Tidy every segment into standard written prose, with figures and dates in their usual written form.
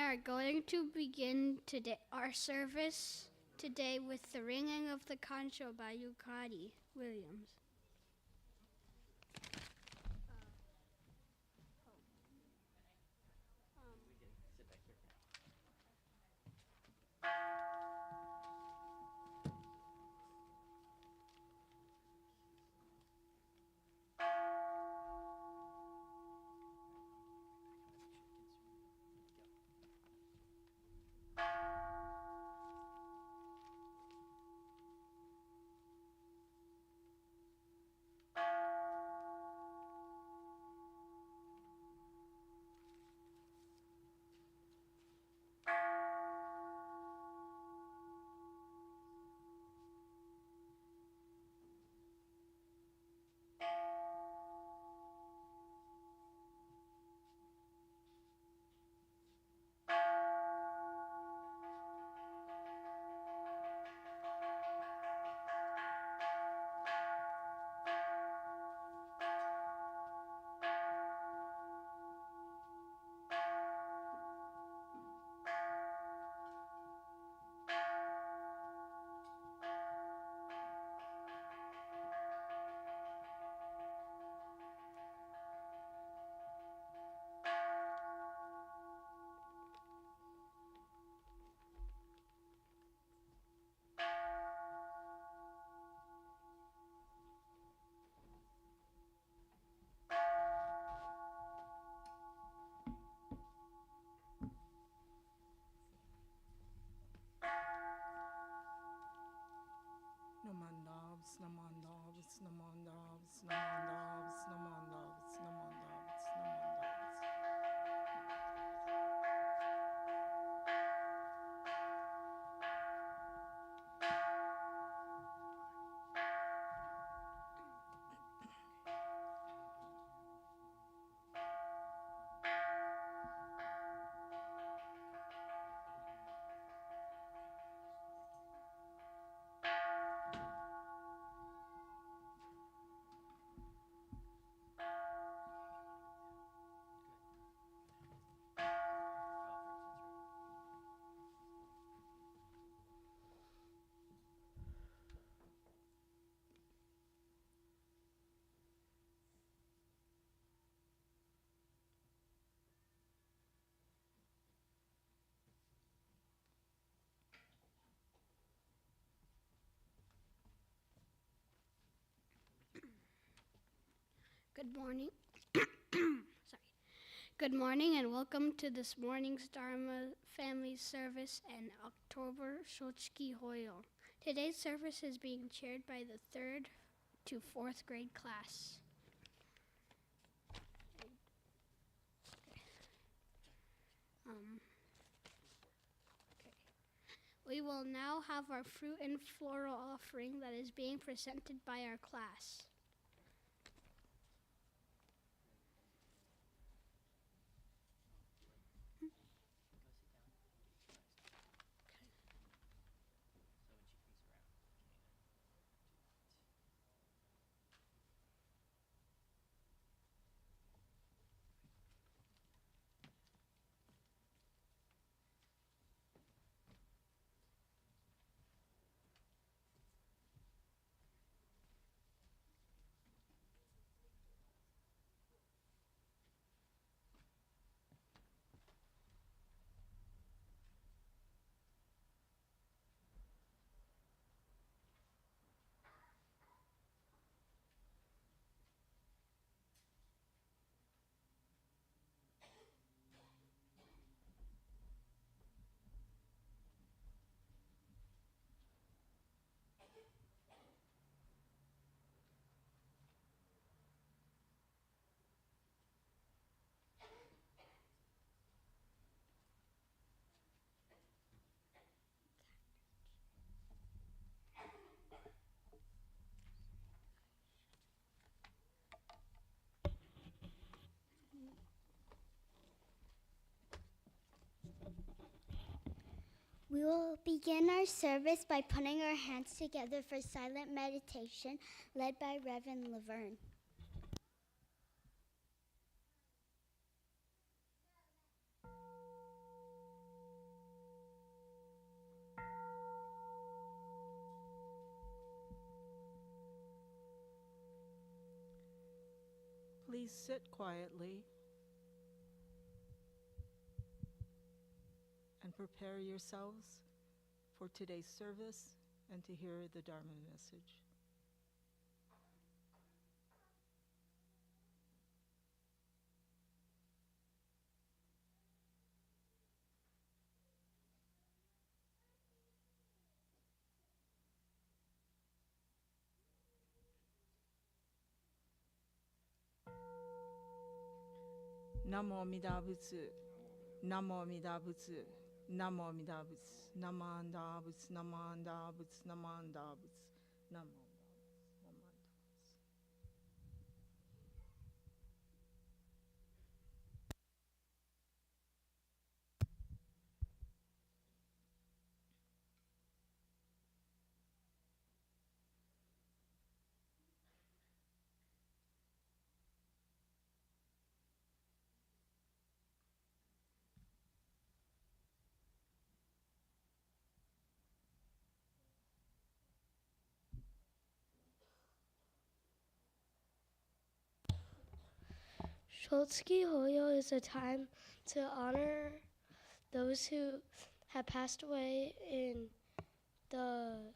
are going to begin our service today with the ringing of the Kansho by Yukari Williams. Namandavs, namandavs, namandavs, namandavs, namandavs, namandavs, namandavs. Good morning. Good morning and welcome to this morning's Dharma Family Service and October Shotsuki Hoyo. Today's service is being chaired by the 3rd to 4th grade class. We will now have our fruit and floral offering that is being presented by our class. We will begin our service by putting our hands together for silent meditation led by Reverend Laverne. please sit quietly and prepare yourselves for today's service and to hear the Dharma message. Namo Amida Butsu, Namo Amida Butsu, Namo Amida Butsu, Namanda Butsu, Namanda Butsu, Namanda Butsu, Namo. Shotsuki Hoyo is a time to honor those who have passed away in the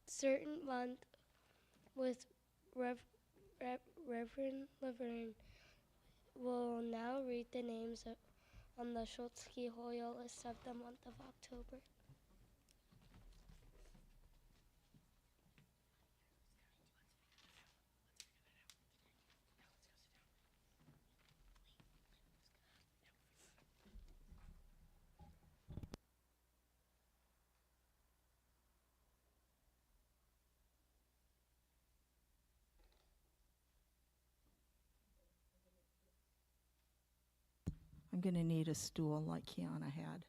certain month with Reverend Laverne. Will now read the names on the Shotsuki Hoyo list of the month of October. I'm going to need a stool like Kiana had.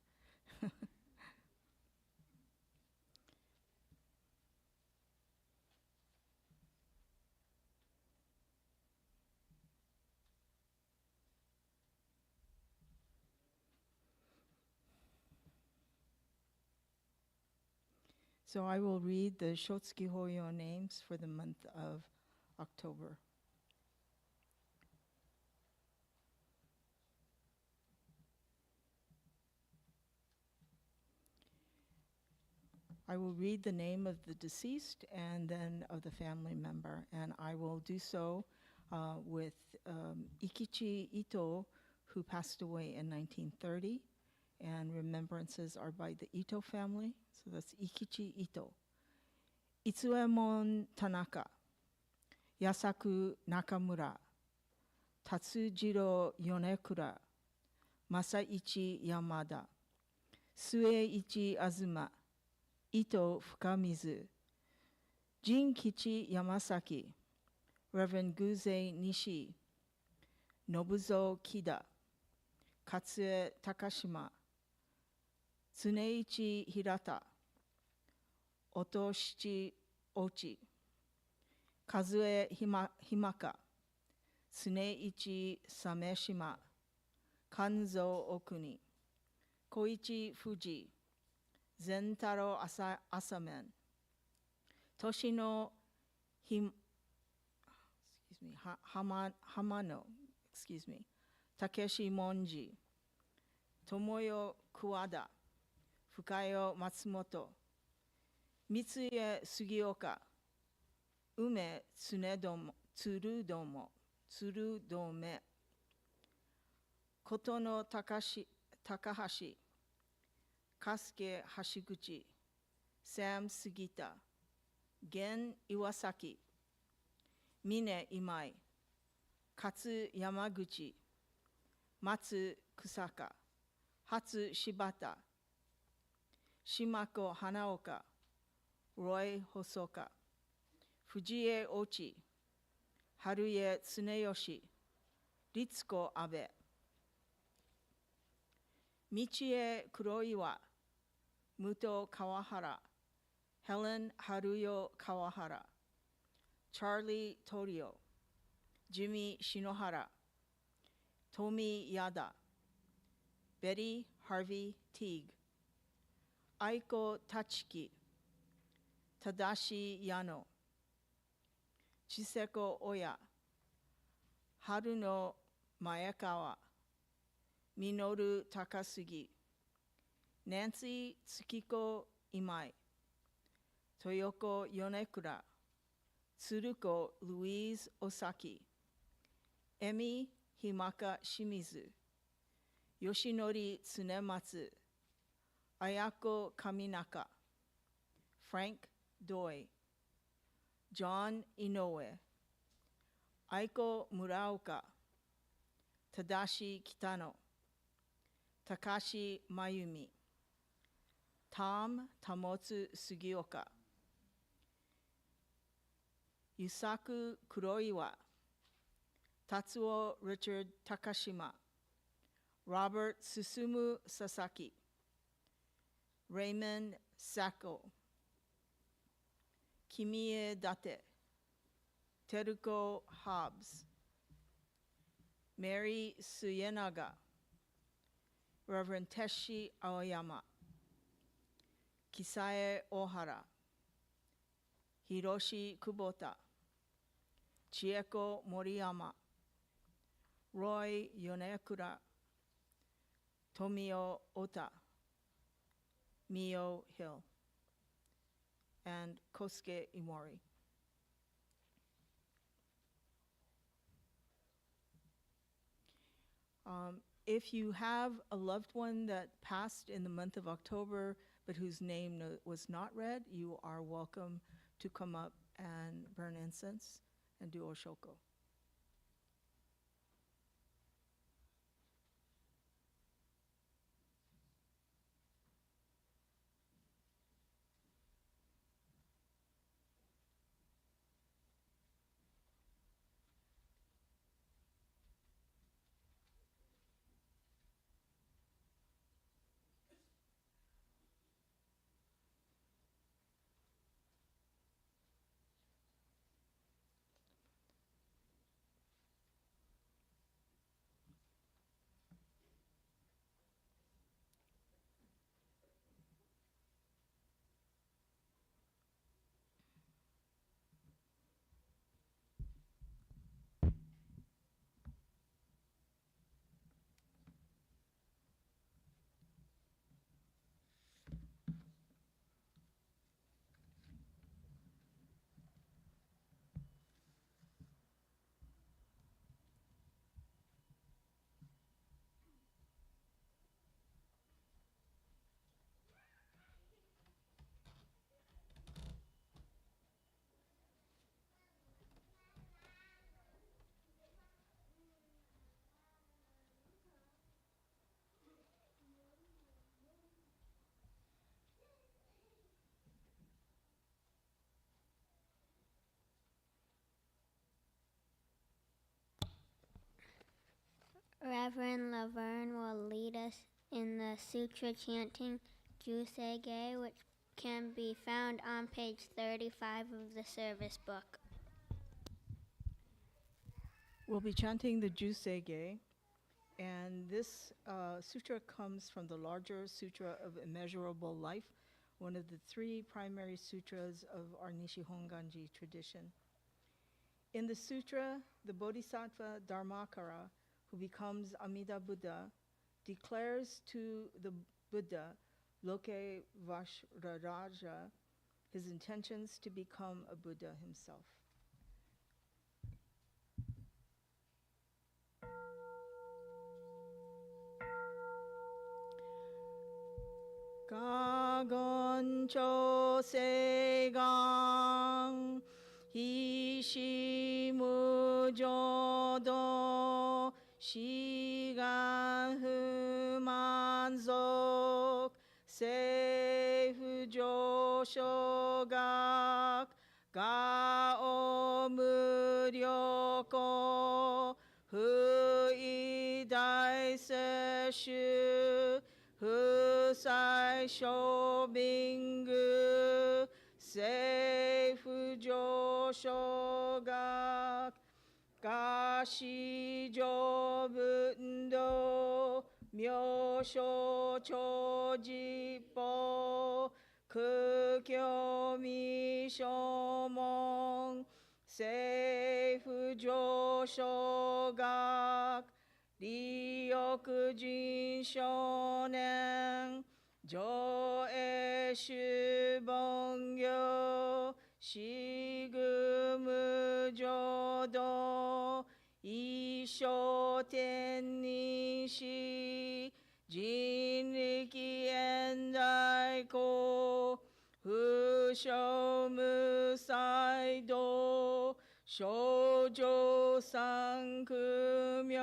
So I will read the Shotsuki Hoyo names for the month of October. I will read the name of the deceased and then of the family member, and I will do so with Ikichi Ito, who passed away in 1930, and remembrances are by the Ito family, so that's Ikichi Ito. Itsuemon Tanaka, Yasaku Nakamura, Tatsujiro Yonekura, Masaichi Yamada, Sueichi Azuma, Ito Fukamizu, Jinkichi Yamasaki, Reverend Guzei Nishi, Nobuzo Kida, Katsue Takashima, Tsuneichi Hirata, Otoshichi Ochi, Kazue Himaka, Tsuneichi Sameshima, Kanzo Okuni, Koichi Fuji, Zentaro Asamen, Toshino Hamano, Takeshi Monji, Tomoyo Kuwada, Fukayo Matsumoto, Mitsuye Sugioka, Ume Tsurudome, Kotono Takahashi, Kasuke Hashiguchi, Sam Sugita, Gen Iwasaki, Mine Imai, Katsu Yamaguchi, Matsu Kusaka, Hatsu Shibata, Shimako Hanaoka, Roy Hosoka, Fujie Ochi, Haruye Tsuneyoshi, Ritsuko Abe, Michie Kuroiwa, Muto Kawahara, Helen Haruyo Kawahara, Charlie Torio, Jimmy Shinohara, Tomi Yada, Betty Harvey Teague, Aiko Tachiki, Tadashi Yano, Chiseko Oya, Haru no Maekawa, Minoru Takasugi, Nancy Tsukiko Imai, Toyoko Yonekura, Tsuruko Louise Osaki, Emi Himaka Shimizu, Yoshinori Tsunematsu, Ayako Kaminaka, Frank Doi, John Inoue, Aiko Muraoka, Tadashi Kitano, Takashi Mayumi, Tom Tamotsu Sugioka, Yusaku Kuroiwa, Tatsuo Richard Takashima, Robert Susumu Sasaki, Raymond Sacco, Kimie Date, Teruko Hobbs, Mary Suyenaga, Reverend Teshi Aoyama, Kisae Ohara, Hiroshi Kubota, Chieko Moriyama, Roy Yonekura, Tomio Ota, Mio Hill, and Kosuke Imori. If you have a loved one that passed in the month of October but whose name was not read, you are welcome to come up and burn incense and do oshoko. Reverend Laverne will lead us in the sutra chanting Juseigei, which can be found on page 35 of the service book. We'll be chanting the Juseigei, and this sutra comes from the larger Sutra of Immeasurable Life, one of the three primary sutras of our Nihongo tradition. In the sutra, the Bodhisattva Dharmakara, who becomes Amida Buddha, declares to the Buddha, Loke Vajraraja, his intentions to become a Buddha himself. Gagon Chosegang Hishimu Jodo Shigan Humanzok Seifu Joshogak Gao Muryoko Hui Dai Seshu Husai Shobingu Seifu Joshogak Gashi Jobundo Myosho Chojipo Kukyo Mishomon Sei 不上小学利欲人少年上映主本業しぐむ浄土一生天人し人力現代公不傷無才道少女三苦名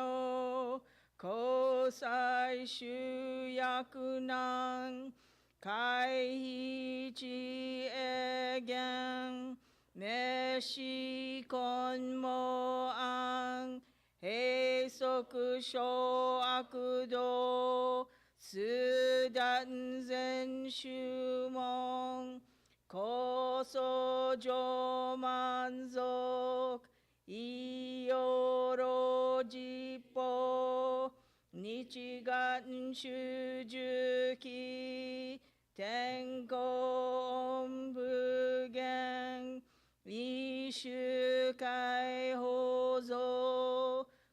交際集約難回避知恵言熱し根毛案閉塞小悪道スダン全宗門高僧上満足異様老実法日願主樹期天候無限一種解放像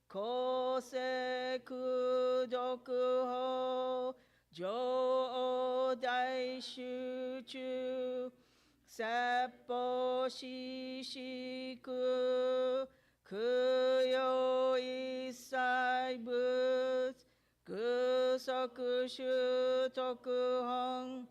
公正功徳法上大集中説法四識供養一切仏具足修徳本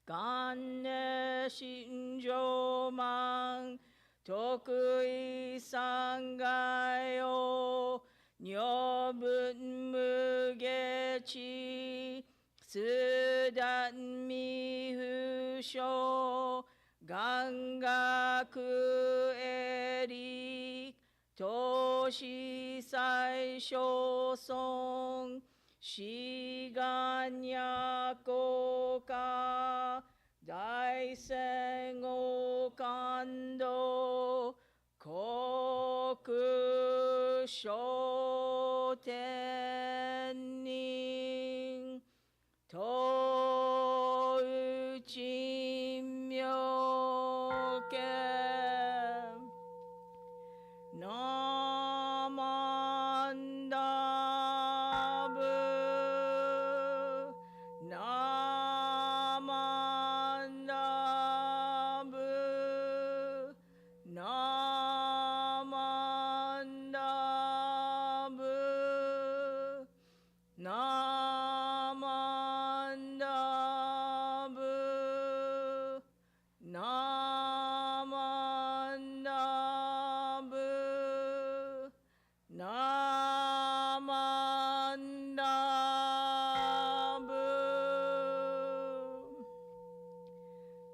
願念心上満徳意三害を女分無下地スダン未不詳願学エリ投資最小尊志願や効果大戦を感動国小天人とうち妙見ナマンダブナマンダブナマンダブナマンダブナマンダブナマンダブ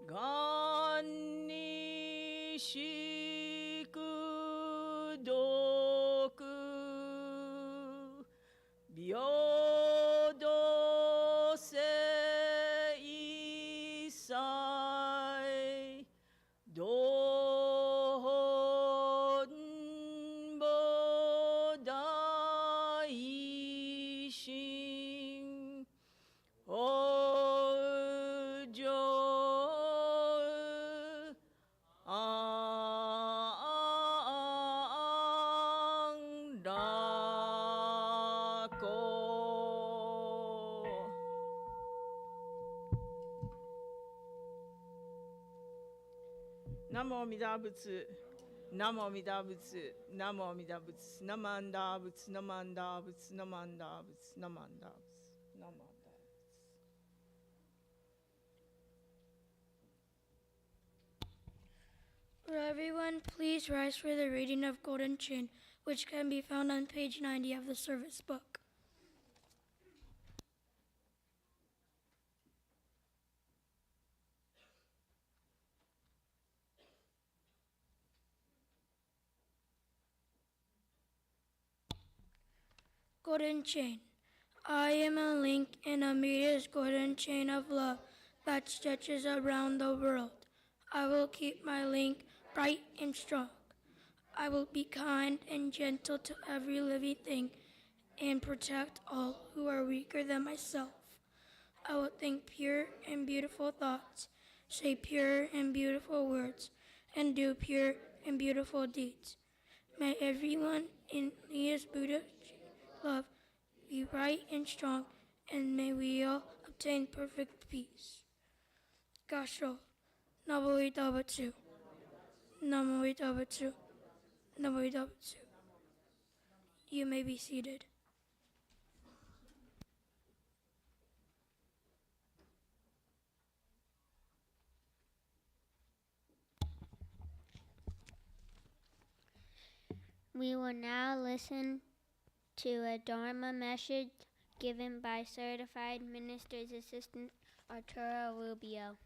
がんにしくどく平等性祭道本母大心お上安楽南無阿弥陀仏南無阿弥陀仏南無阿弥陀仏ナマンダー仏ナマンダー仏ナマンダー仏ナマンダー仏ナマンダー仏Will everyone please rise for the reading of Golden Chain, which can be found on page 90 of the service book. Golden Chain. I am a link in Amita's golden chain of love that stretches around the world. I will keep my link bright and strong. I will be kind and gentle to every living thing and protect all who are weaker than myself. I will think pure and beautiful thoughts, say pure and beautiful words, and do pure and beautiful deeds. May everyone in Leah's Buddha love be bright and strong, and may we all obtain perfect peace. Kansho. Namo Itabatsu. Namo Itabatsu. Namo Itabatsu. You may be seated. We will now listen to a Dharma message given by Certified Minister's Assistant Arturo Rubio.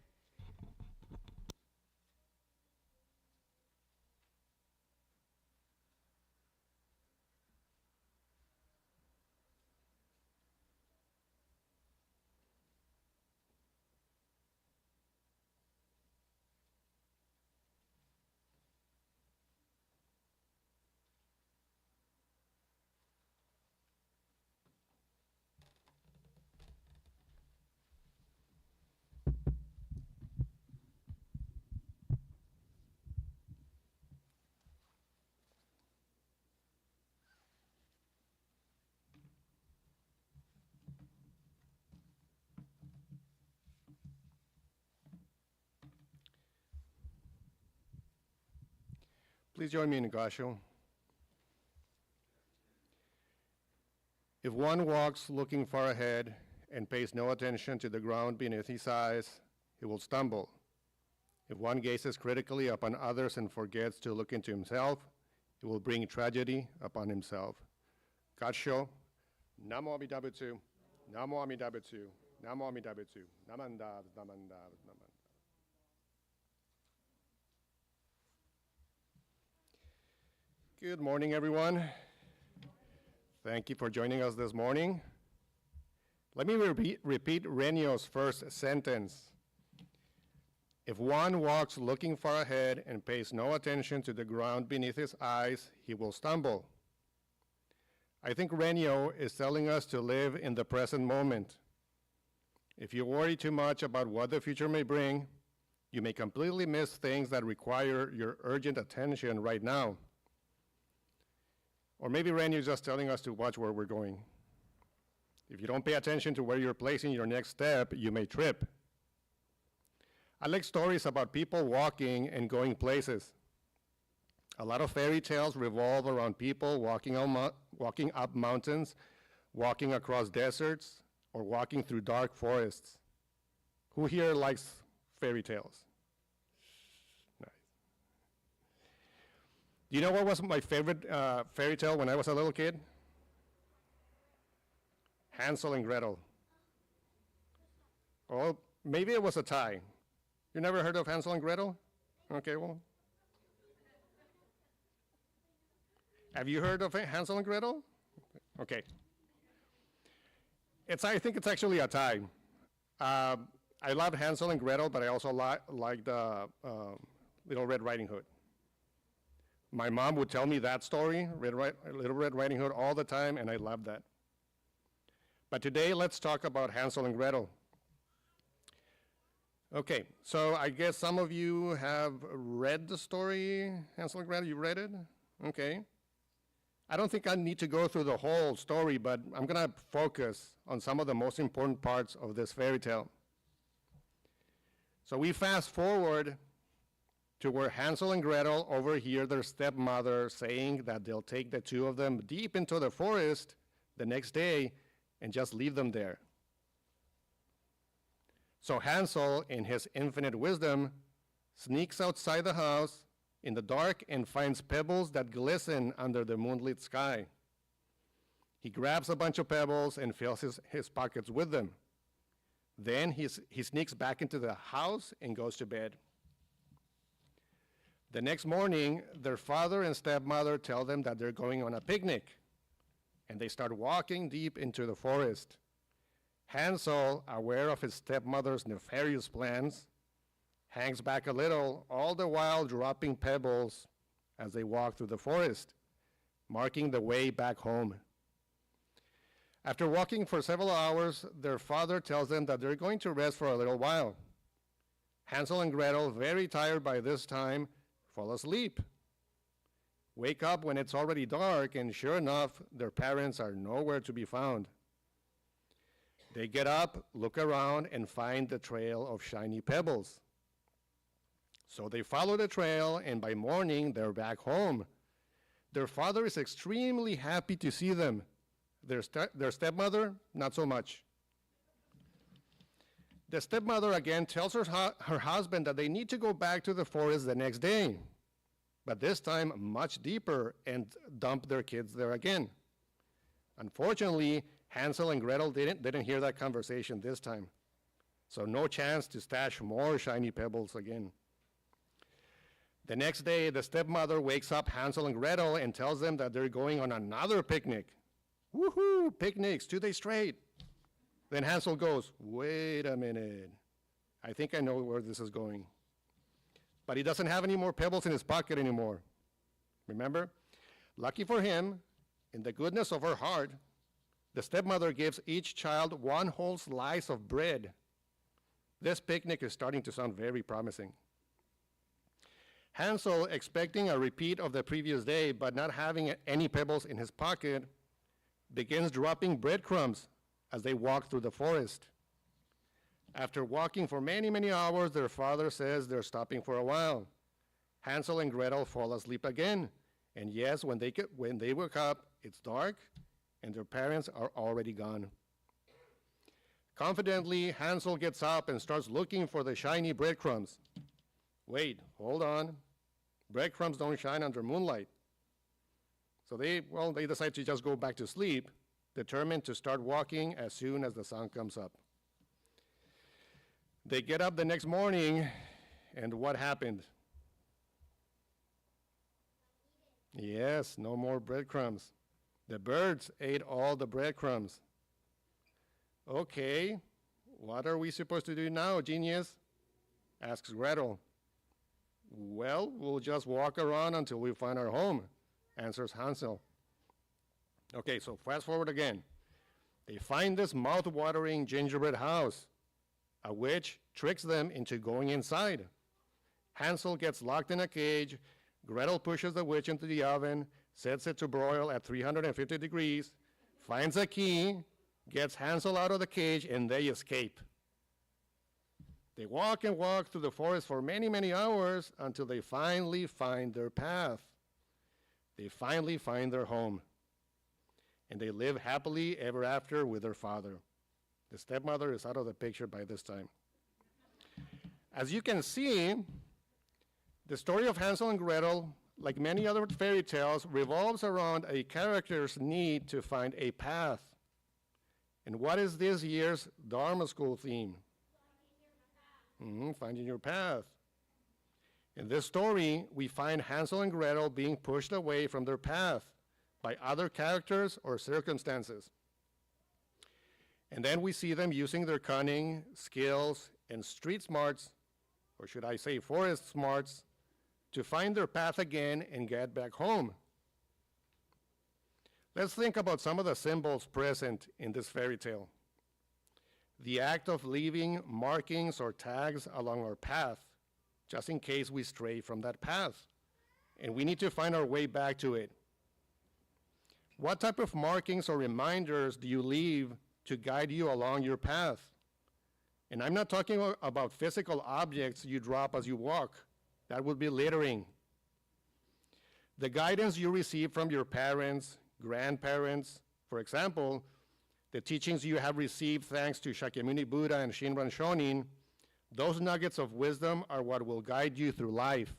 Please join me in Kansho. If one walks looking far ahead and pays no attention to the ground beneath his eyes, he will stumble. If one gazes critically upon others and forgets to look into himself, he will bring tragedy upon himself. Kansho. Namo Amida Butsu. Namo Amida Butsu. Namo Amida Butsu. Namanda, namanda, namanda. Good morning, everyone. Thank you for joining us this morning. Let me repeat Renyo's first sentence. If one walks looking far ahead and pays no attention to the ground beneath his eyes, he will stumble. I think Renyo is telling us to live in the present moment. If you worry too much about what the future may bring, you may completely miss things that require your urgent attention right now. Or maybe Renyo is just telling us to watch where we're going. If you don't pay attention to where you're placing your next step, you may trip. I like stories about people walking and going places. A lot of fairy tales revolve around people walking up mountains, walking across deserts, or walking through dark forests. Who here likes fairy tales? Do you know what was my favorite fairy tale when I was a little kid? Hansel and Gretel. Well, maybe it was a tie. You never heard of Hansel and Gretel? Okay, well. Have you heard of Hansel and Gretel? Okay. I think it's actually a tie. I loved Hansel and Gretel, but I also liked Little Red Riding Hood. My mom would tell me that story, Little Red Riding Hood, all the time, and I loved that. But today, let's talk about Hansel and Gretel. Okay, so I guess some of you have read the story, Hansel and Gretel. You read it? Okay. I don't think I need to go through the whole story, but I'm going to focus on some of the most important parts of this fairy tale. So we fast forward to where Hansel and Gretel overhear their stepmother saying that they'll take the two of them deep into the forest the next day and just leave them there. So Hansel, in his infinite wisdom, sneaks outside the house in the dark and finds pebbles that glisten under the moonlit sky. He grabs a bunch of pebbles and fills his pockets with them. Then he sneaks back into the house and goes to bed. The next morning, their father and stepmother tell them that they're going on a picnic, and they start walking deep into the forest. Hansel, aware of his stepmother's nefarious plans, hangs back a little, all the while dropping pebbles as they walk through the forest, marking the way back home. After walking for several hours, their father tells them that they're going to rest for a little while. Hansel and Gretel, very tired by this time, fall asleep. wake up when it's already dark, and sure enough, their parents are nowhere to be found. They get up, look around, and find the trail of shiny pebbles. So they follow the trail, and by morning, they're back home. Their father is extremely happy to see them. Their stepmother, not so much. The stepmother again tells her husband that they need to go back to the forest the next day, but this time much deeper, and dump their kids there again. Unfortunately, Hansel and Gretel didn't hear that conversation this time, so no chance to stash more shiny pebbles again. The next day, the stepmother wakes up Hansel and Gretel and tells them that they're going on another picnic. Woohoo, picnics, 2 days straight. Then Hansel goes, wait a minute. I think I know where this is going. But he doesn't have any more pebbles in his pocket anymore. Remember? Lucky for him, in the goodness of her heart, the stepmother gives each child one whole slice of bread. This picnic is starting to sound very promising. Hansel, expecting a repeat of the previous day, but not having any pebbles in his pocket, begins dropping breadcrumbs as they walk through the forest. After walking for many, many hours, their father says they're stopping for a while. Hansel and Gretel fall asleep again. And yes, when they wake up, it's dark, and their parents are already gone. Confidently, Hansel gets up and starts looking for the shiny breadcrumbs. Wait, hold on. Breadcrumbs don't shine under moonlight. So they decide to just go back to sleep, determined to start walking as soon as the sun comes up. They get up the next morning, and what happened? Yes, no more breadcrumbs. The birds ate all the breadcrumbs. Okay, what are we supposed to do now, genius? Asks Gretel. Well, we'll just walk around until we find our home, answers Hansel. Okay, so fast forward again. They find this mouth-watering gingerbread house. A witch tricks them into going inside. Hansel gets locked in a cage. Gretel pushes the witch into the oven, sets it to broil at 350 degrees, finds a key, gets Hansel out of the cage, and they escape. They walk and walk through the forest for many, many hours until they finally find their path. They finally find their home. And they live happily ever after with their father. The stepmother is out of the picture by this time. As you can see, the story of Hansel and Gretel, like many other fairy tales, revolves around a character's need to find a path. And what is this year's Dharma School theme? Finding your path. In this story, we find Hansel and Gretel being pushed away from their path by other characters or circumstances. And then we see them using their cunning, skills, and street smarts, or should I say forest smarts, to find their path again and get back home. Let's think about some of the symbols present in this fairy tale. The act of leaving markings or tags along our path, just in case we stray from that path, and we need to find our way back to it. What type of markings or reminders do you leave to guide you along your path? And I'm not talking about physical objects you drop as you walk. That would be littering. The guidance you receive from your parents, grandparents, for example, the teachings you have received thanks to Shakyamuni Buddha and Shinran Shonin, those nuggets of wisdom are what will guide you through life.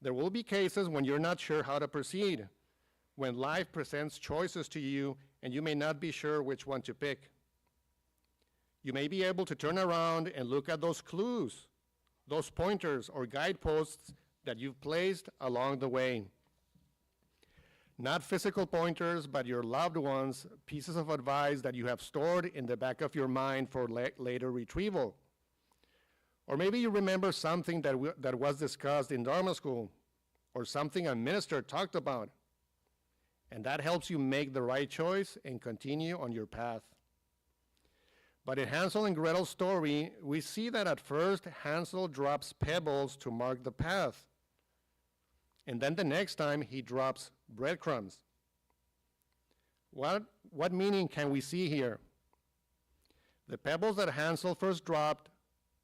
There will be cases when you're not sure how to proceed, when life presents choices to you and you may not be sure which one to pick. You may be able to turn around and look at those clues, those pointers or guideposts that you've placed along the way. Not physical pointers, but your loved ones, pieces of advice that you have stored in the back of your mind for later retrieval. Or maybe you remember something that was discussed in Dharma School, or something a minister talked about, and that helps you make the right choice and continue on your path. But in Hansel and Gretel's story, we see that at first Hansel drops pebbles to mark the path. And then the next time he drops breadcrumbs. What meaning can we see here? The pebbles that Hansel first dropped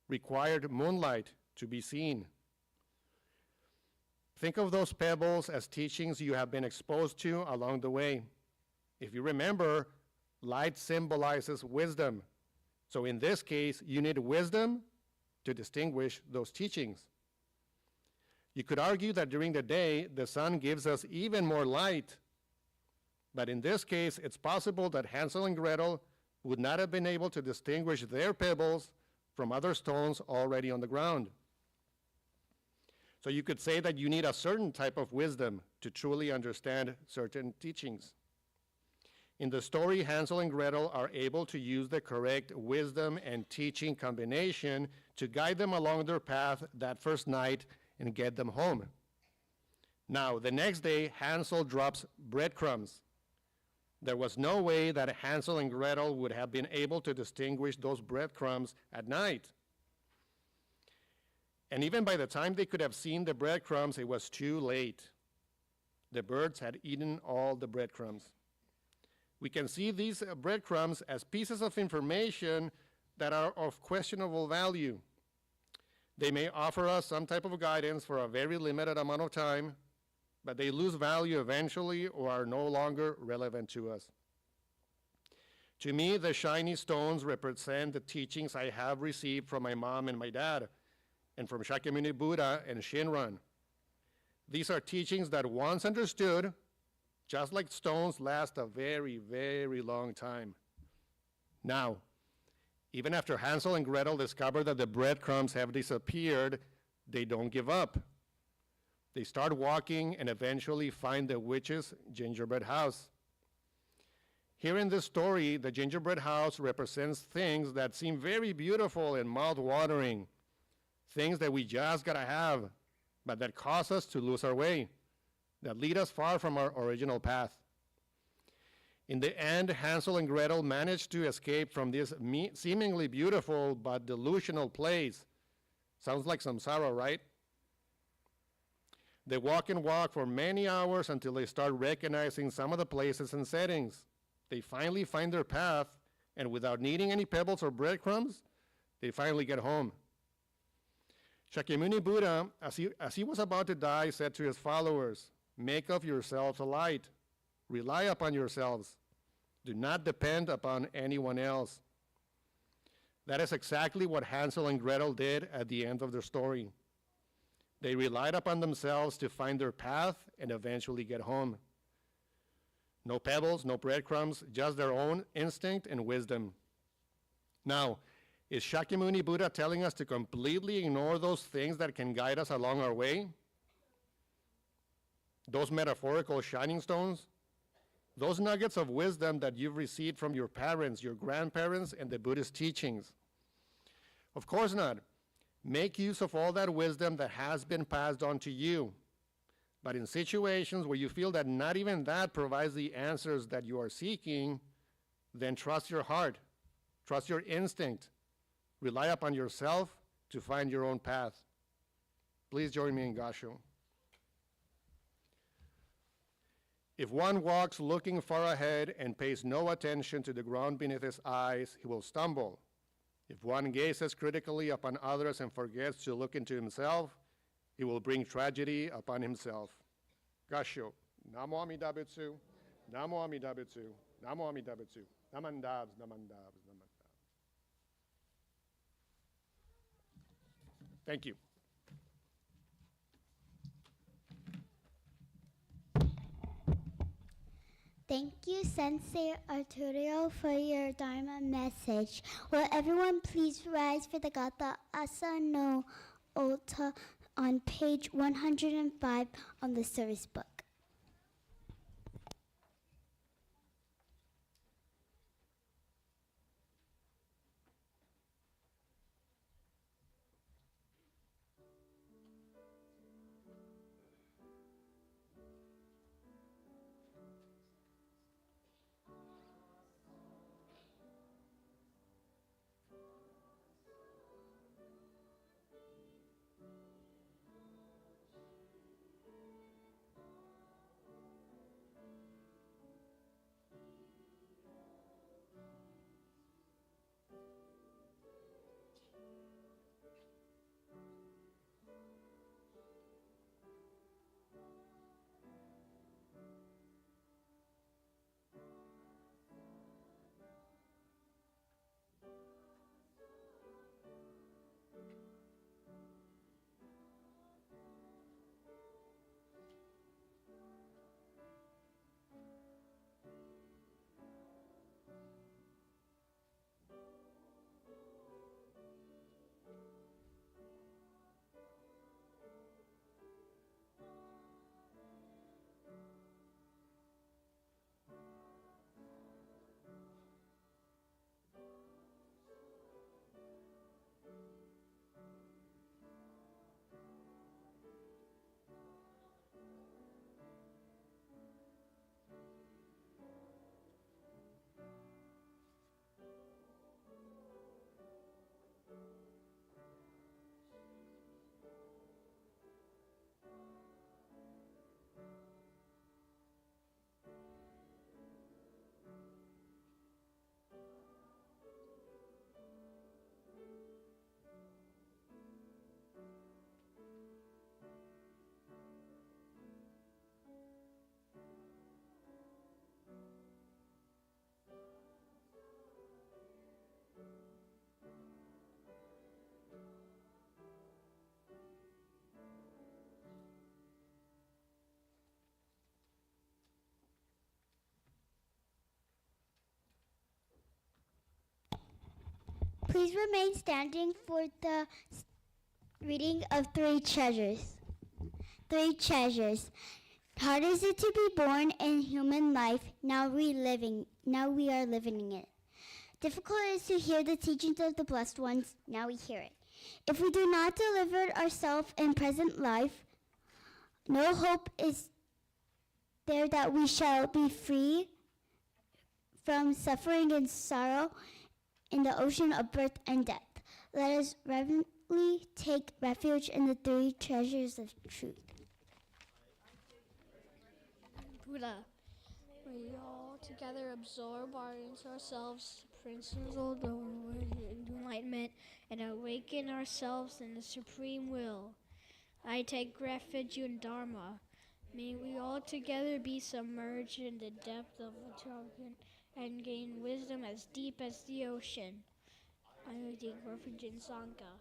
required moonlight to be seen. Think of those pebbles as teachings you have been exposed to along the way. If you remember, light symbolizes wisdom. So in this case, you need wisdom to distinguish those teachings. You could argue that during the day, the sun gives us even more light. But in this case, it's possible that Hansel and Gretel would not have been able to distinguish their pebbles from other stones already on the ground. So you could say that you need a certain type of wisdom to truly understand certain teachings. In the story, Hansel and Gretel are able to use the correct wisdom and teaching combination to guide them along their path that first night and get them home. Now, the next day, Hansel drops breadcrumbs. There was no way that Hansel and Gretel would have been able to distinguish those breadcrumbs at night. And even by the time they could have seen the breadcrumbs, it was too late. The birds had eaten all the breadcrumbs. We can see these breadcrumbs as pieces of information that are of questionable value. They may offer us some type of guidance for a very limited amount of time, but they lose value eventually or are no longer relevant to us. To me, the shiny stones represent the teachings I have received from my mom and my dad, and from Shakyamuni Buddha and Shinran. These are teachings that once understood, just like stones, last a very, very long time. Now, even after Hansel and Gretel discover that the breadcrumbs have disappeared, they don't give up. They start walking and eventually find the witch's gingerbread house. Here in this story, the gingerbread house represents things that seem very beautiful and mouth-watering, things that we just gotta have, but that cause us to lose our way, that lead us far from our original path. In the end, Hansel and Gretel managed to escape from this seemingly beautiful but delusional place. Sounds like samsara, right? They walk and walk for many hours until they start recognizing some of the places and settings. They finally find their path, and without needing any pebbles or breadcrumbs, they finally get home. Shakyamuni Buddha, as he was about to die, said to his followers, "Make of yourselves a light. Rely upon yourselves. Do not depend upon anyone else." That is exactly what Hansel and Gretel did at the end of their story. They relied upon themselves to find their path and eventually get home. No pebbles, no breadcrumbs, just their own instinct and wisdom. Now, is Shakyamuni Buddha telling us to completely ignore those things that can guide us along our way? Those metaphorical shining stones? Those nuggets of wisdom that you've received from your parents, your grandparents, and the Buddhist teachings? Of course not. Make use of all that wisdom that has been passed on to you. But in situations where you feel that not even that provides the answers that you are seeking, then trust your heart, trust your instinct, rely upon yourself to find your own path. Please join me in Gassho. If one walks looking far ahead and pays no attention to the ground beneath his eyes, he will stumble. If one gazes critically upon others and forgets to look into himself, he will bring tragedy upon himself. Gassho. Namo Amida Butsu. Namo Amida Butsu. Namo Amida Butsu. Namandabs, namandabs, namandabs. Thank you. Thank you, Sensei Arturo, for your Dharma message. Will everyone please rise for the Gatha Asa No Uta on page 105 on the service book. Please remain standing for the reading of three treasures. Three treasures. Hard is it to be born in human life, now we are living it. Difficult it is to hear the teachings of the blessed ones, now we hear it. If we do not deliver ourselves in present life, no hope is there that we shall be free from suffering and sorrow in the ocean of birth and death. Let us reverently take refuge in the three treasures of truth. Buddha, we all together absorb into ourselves the principles of enlightenment and awaken ourselves in the supreme will. I take refuge in Dharma. May we all together be submerged in the depth of the Tibet and gain wisdom as deep as the ocean. I take refuge in Sangha.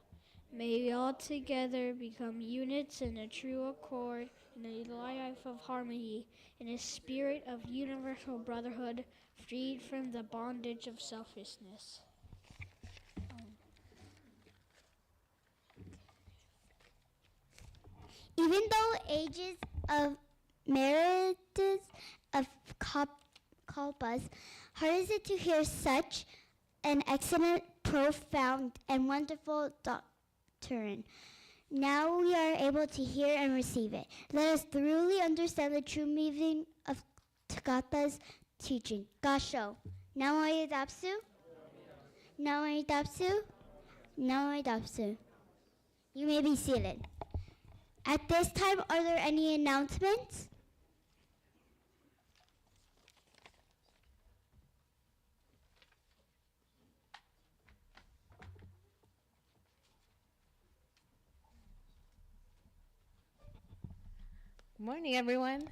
May we all together become units in a true accord, in a life of harmony, in a spirit of universal brotherhood, freed from the bondage of selfishness. Even though ages of meritus of kalpas, hard is it to hear such an excellent, profound, and wonderful doctrine. Now we are able to hear and receive it. Let us thoroughly understand the true meaning of Gatha's teaching. Gassho. Nawaidapsu. Nawaidapsu. Nawaidapsu. You may be seated. At this time, are there any announcements? Good morning, everyone.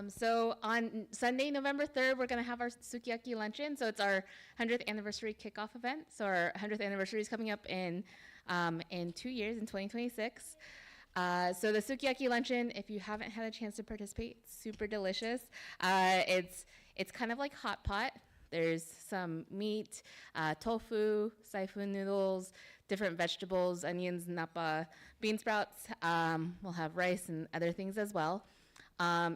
So on Sunday, November 3rd, we're going to have our sukiyaki luncheon. So it's our 100th anniversary kickoff event. So our 100th anniversary is coming up in 2 years, in 2026. So the sukiyaki luncheon, if you haven't had a chance to participate, it's super delicious. It's kind of like hot pot. There's some meat, tofu, saifu noodles, different vegetables, onions, napa, bean sprouts. We'll have rice and other things as well.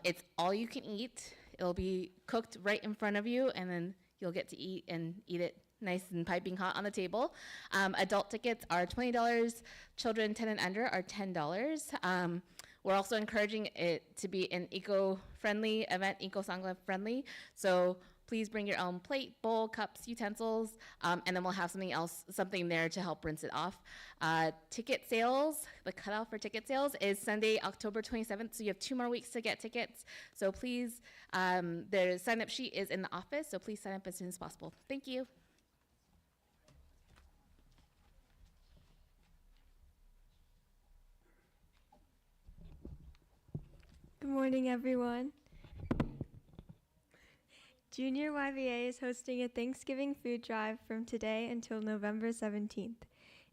It's all you can eat. It'll be cooked right in front of you, and then you'll get to eat it nice and piping hot on the table. Adult tickets are $20. Children 10 and under are $10. We're also encouraging it to be an eco-friendly event, eco-sangha friendly. So please bring your own plate, bowl, cups, utensils, and then we'll have something there to help rinse it off. Ticket sales, the cutoff for ticket sales is Sunday, October 27th, so you have 2 more weeks to get tickets. So please, the sign-up sheet is in the office, so please sign up as soon as possible. Thank you. Good morning, everyone. Junior YVA is hosting a Thanksgiving food drive from today until November 17th.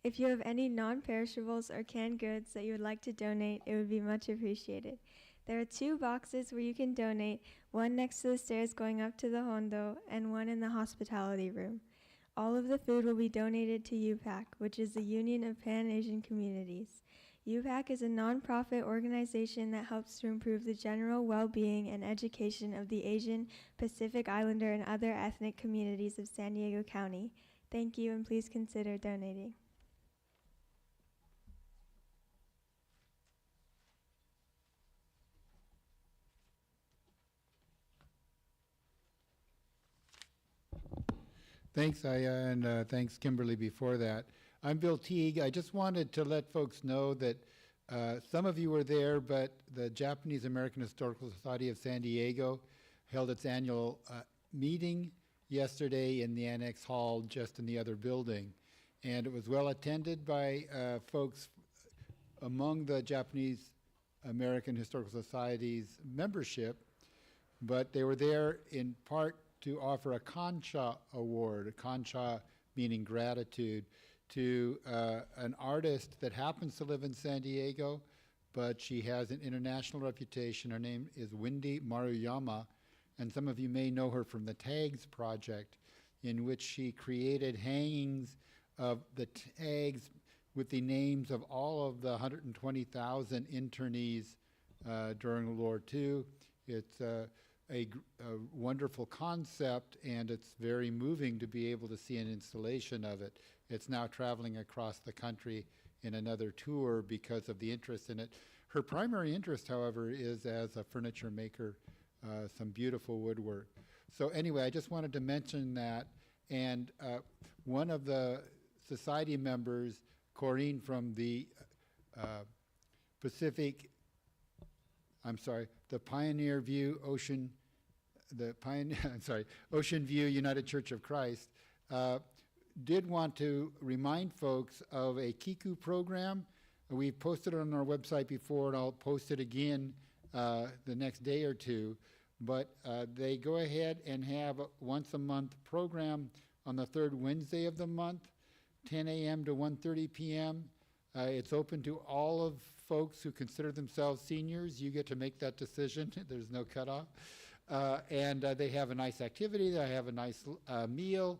If you have any non-perishables or canned goods that you would like to donate, it would be much appreciated. There are 2 boxes where you can donate, one next to the stairs going up to the Hondo and one in the hospitality room. All of the food will be donated to UPAC, which is the Union of Pan-Asian Communities. UPAC is a nonprofit organization that helps to improve the general well-being and education of the Asian, Pacific Islander, and other ethnic communities of San Diego County. Thank you, and please consider donating. Thanks, Aya, and thanks, Kimberly, before that. I'm Bill Teague. I just wanted to let folks know that some of you were there, but the Japanese American Historical Society of San Diego held its annual meeting yesterday in the Annex Hall just in the other building. And it was well attended by folks among the Japanese American Historical Society's membership, but they were there in part to offer a Kansho award, a Kansho meaning gratitude, to an artist that happens to live in San Diego, but she has an international reputation. Her name is Wendy Maruyama, and some of you may know her from the Tags project in which she created hangings of the tags with the names of all of the 120,000 internees during World War II. It's a wonderful concept, and it's very moving to be able to see an installation of it. It's now traveling across the country in another tour because of the interest in it. Her primary interest, however, is as a furniture maker, some beautiful woodwork. So anyway, I just wanted to mention that. And one of the society members, Corinne from the the Pioneer View Ocean View United Church of Christ, did want to remind folks of a Kiku program. We posted it on our website before, and I'll post it again the next day or two. But they go ahead and have a once a month program on the third Wednesday of the month, 10 a.m. to 1:30 p.m. It's open to all of folks who consider themselves seniors. You get to make that decision. There's no cutoff. And they have a nice activity. They have a nice meal,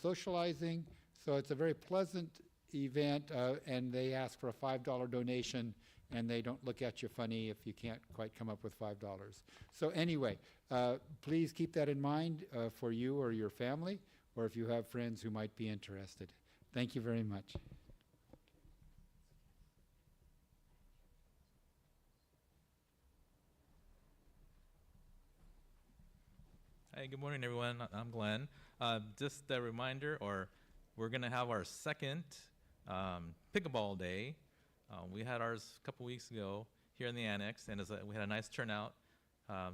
socializing. So it's a very pleasant event, and they ask for a $5 donation, and they don't look at you funny if you can't quite come up with $5. So anyway, please keep that in mind for you or your family, or if you have friends who might be interested. Thank you very much. Hey, good morning, everyone. I'm Glenn. Just a reminder, we're going to have our second pickleball day. We had ours a couple weeks ago here in the annex, and we had a nice turnout.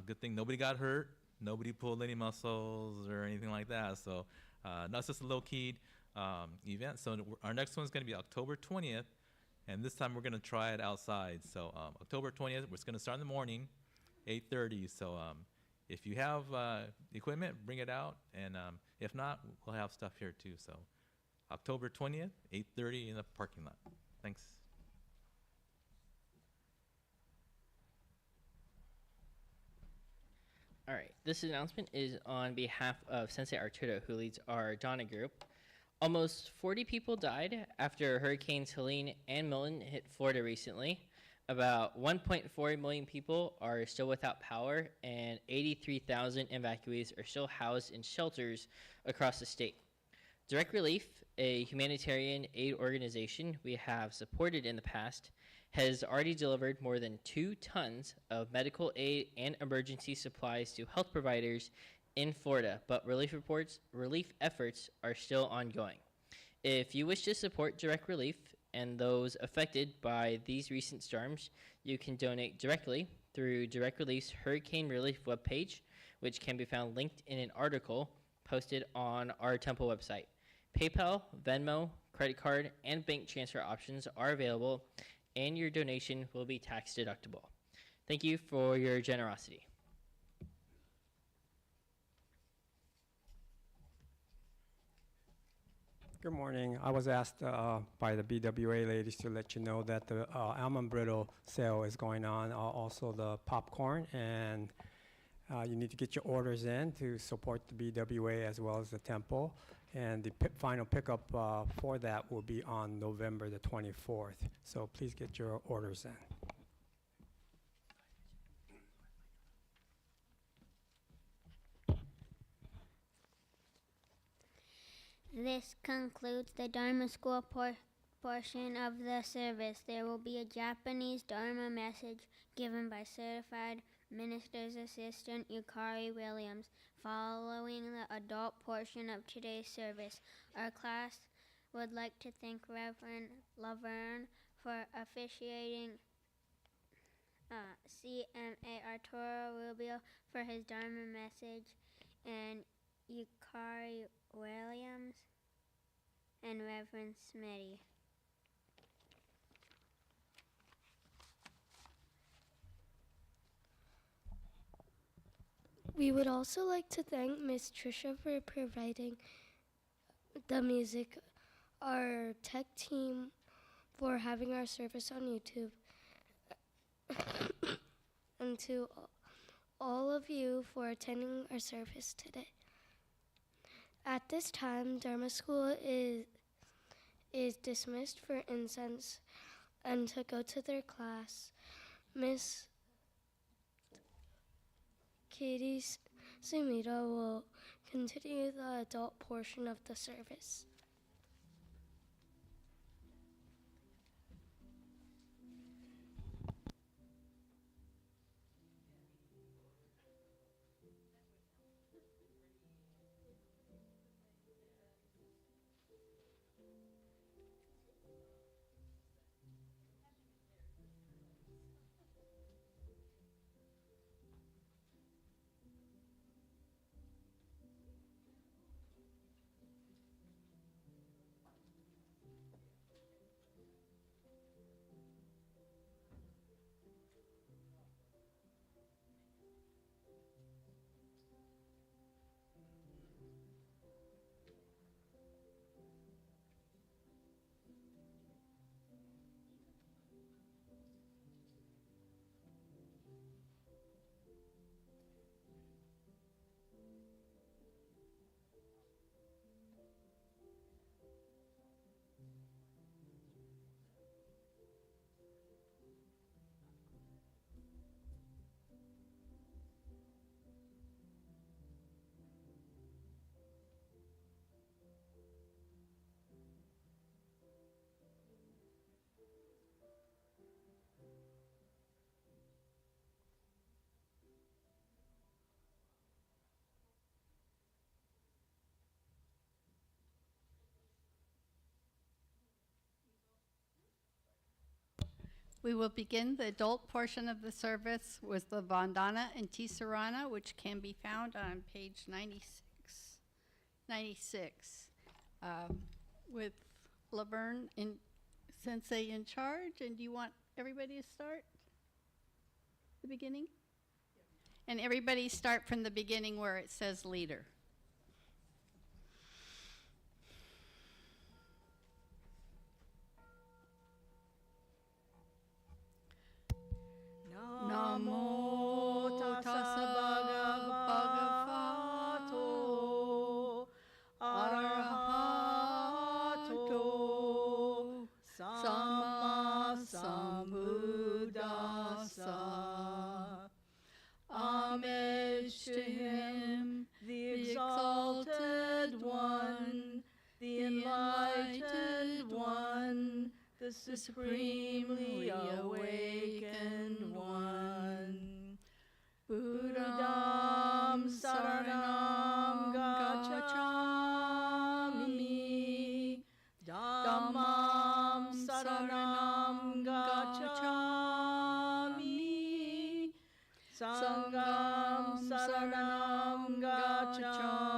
Good thing nobody got hurt, nobody pulled any muscles or anything like that. So that's just a low-key event. So our next one's going to be October 20th, and this time we're going to try it outside. So October 20th, we're going to start in the morning, 8:30. So if you have equipment, bring it out, and if not, we'll have stuff here too. So October 20th, 8:30 in the parking lot. Thanks. All right, this announcement is on behalf of Sensei Arturo, who leads our Donna group. Almost 40 people died after Hurricanes Helene and Milton hit Florida recently. About 1.4 million people are still without power, and 83,000 evacuees are still housed in shelters across the state. Direct Relief, a humanitarian aid organization we have supported in the past, has already delivered more than 2 tons of medical aid and emergency supplies to health providers in Florida, but relief efforts are still ongoing. If you wish to support Direct Relief and those affected by these recent storms, you can donate directly through Direct Relief's Hurricane Relief webpage, which can be found linked in an article posted on our temple website. PayPal, Venmo, credit card, and bank transfer options are available, and your donation will be tax deductible. Thank you for your generosity. Good morning. I was asked by the BWA ladies to let you know that the almond brittle sale is going on, also the popcorn, and you need to get your orders in to support the BWA as well as the temple. And the final pickup for that will be on November the 24th. So please get your orders in. This concludes the Dharma School portion of the service. There will be a Japanese Dharma message given by Certified Minister's Assistant Yukari Williams. Following the adult portion of today's service, our class would like to thank Reverend Laverne for officiating, CMA Arturo Rubio for his Dharma message, and Yukari Williams and Reverend Smitty. We would also like to thank Miss Trishia for providing the music, our tech team for having our service on YouTube, and to all of you for attending our service today. At this time, Dharma School is dismissed for incense and to go to their class. Miss Kaytee Sumida will continue the adult portion of the service. We will begin the adult portion of the service with the Vandana and Tisarana, which can be found on page 96, with Laverne Sensei in charge. And do you want everybody to start the beginning? And everybody start from the beginning where it says leader. Namo tassa bhagavato arahato samma sambuddhassa. Homage to him, the exalted one, the enlightened one, the supremely awakened one. Buddham saranam gacchami, Dhammam saranam gacchami, Sangham saranam gacchami.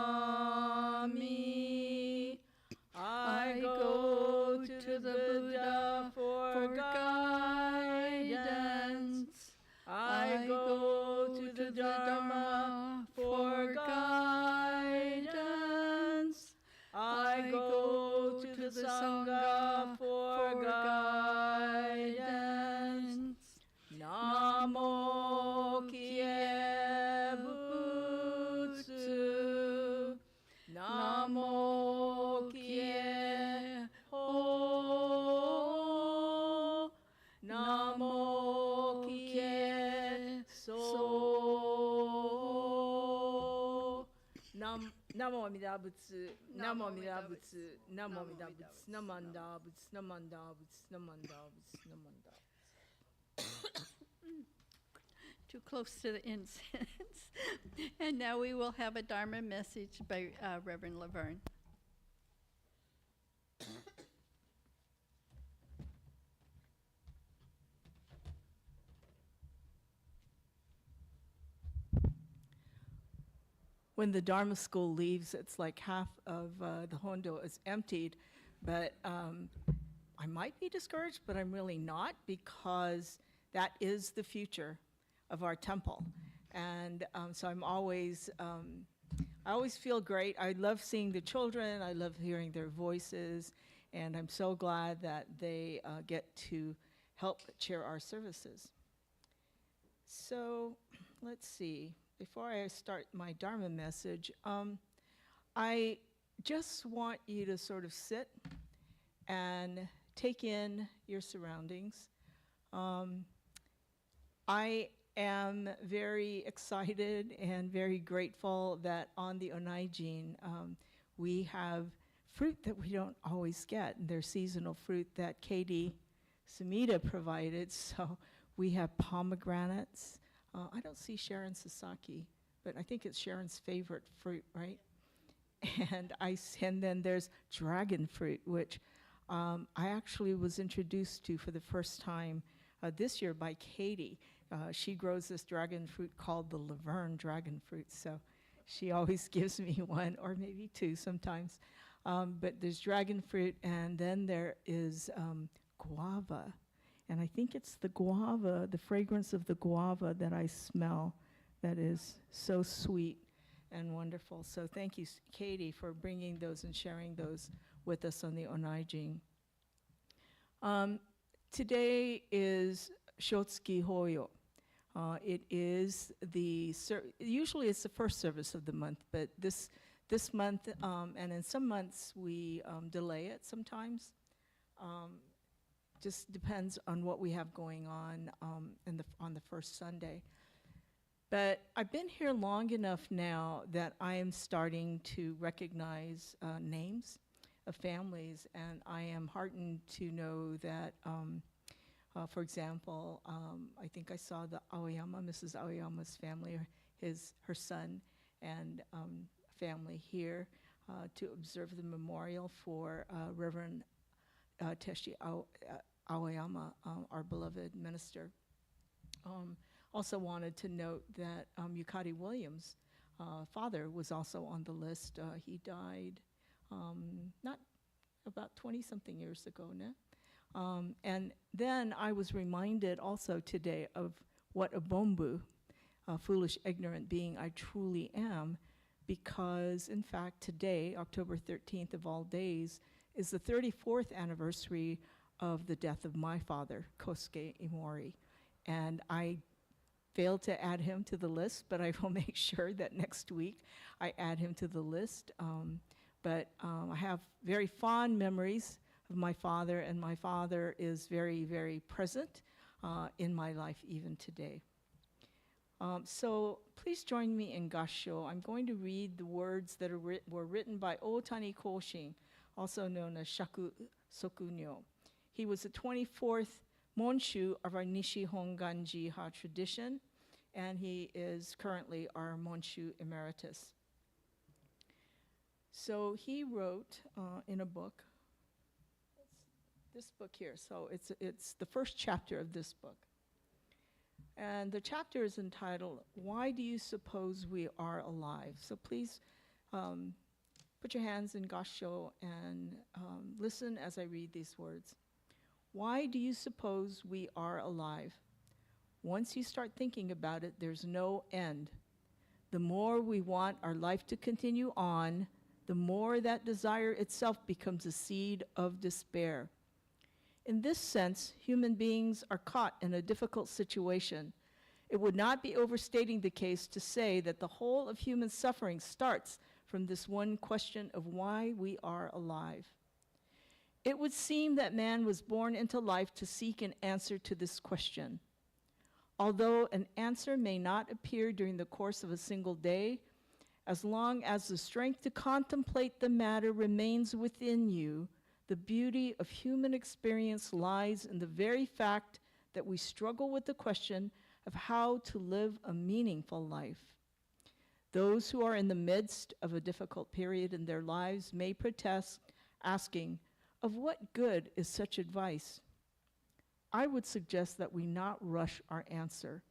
I go to the Buddha for guidance. I go to the Dharma for guidance. I go to the Sangha for guidance. Namo Kye Butsu. Namo Kye Ho. Namo Kye So. Namo Amida Butsu. Namo Amida Butsu. Namo Amida Butsu. Namanda Butsu. Namanda Butsu. Namanda Butsu. Namanda. Too close to the incense. And now we will have a Dharma message by Reverend Laverne. When the Dharma School leaves, it's like half of the Hondo is emptied, but I might be discouraged, but I'm really not, because that is the future of our temple. And so I'm always, I always feel great. I love seeing the children. I love hearing their voices. And I'm so glad that they get to help chair our services. So let's see. Before I start my Dharma message, I just want you to sort of sit and take in your surroundings. I am very excited and very grateful that on the Onaijin we have fruit that we don't always get. And they're seasonal fruit that Kaytee Sumida provided. So we have pomegranates. I don't see Sharon Sasaki, but I think it's Sharon's favorite fruit, right? And then there's dragon fruit, which I actually was introduced to for the first time this year by Kaytee. She grows this dragon fruit called the Laverne dragon fruit, so she always gives me one, or maybe two sometimes. But there's dragon fruit, and then there is guava. And I think it's the guava, the fragrance of the guava that I smell that is so sweet and wonderful. So thank you, Kaytee, for bringing those and sharing those with us on the Onaijin. Today is Shotsuki Hoyo. It is usually it's the first service of the month, but this month, and in some months we delay it sometimes. Just depends on what we have going on on the first Sunday. But I've been here long enough now that I am starting to recognize names of families, and I am heartened to know that, for example, I think I saw the Aoyama, Mrs. Aoyama's family, her son, and family here to observe the memorial for Reverend Teshi Aoyama, our beloved minister. Also wanted to note that Yukari Williams' father was also on the list. He died not about 20-something years ago now. And then I was reminded also today of what a bombu, a foolish, ignorant being I truly am, because in fact today, October 13th of all days, is the 34th anniversary of the death of my father, Kosuke Imori. And I failed to add him to the list, but I will make sure that next week I add him to the list. But I have very fond memories of my father, and my father is very, very present in my life even today. So please join me in Gassho. I'm going to read the words that were written by Otani Koshin, also known as Shaku Sokunyo. He was the 24th Monshu of our Nihongo Ganji-ha tradition, and he is currently our Monshu Emeritus. So he wrote in a book, this book here, so it's the first chapter of this book. And the chapter is entitled, Why Do You Suppose We Are Alive? So please put your hands in Gassho and listen as I read these words. Why do you suppose we are alive? Once you start thinking about it, there's no end. The more we want our life to continue on, the more that desire itself becomes a seed of despair. In this sense, human beings are caught in a difficult situation. It would not be overstating the case to say that the whole of human suffering starts from this one question of why we are alive. It would seem that man was born into life to seek an answer to this question. Although an answer may not appear during the course of a single day, as long as the strength to contemplate the matter remains within you, the beauty of human experience lies in the very fact that we struggle with the question of how to live a meaningful life. Those who are in the midst of a difficult period in their lives may protest, asking, of what good is such advice? I would suggest that we not rush our answer,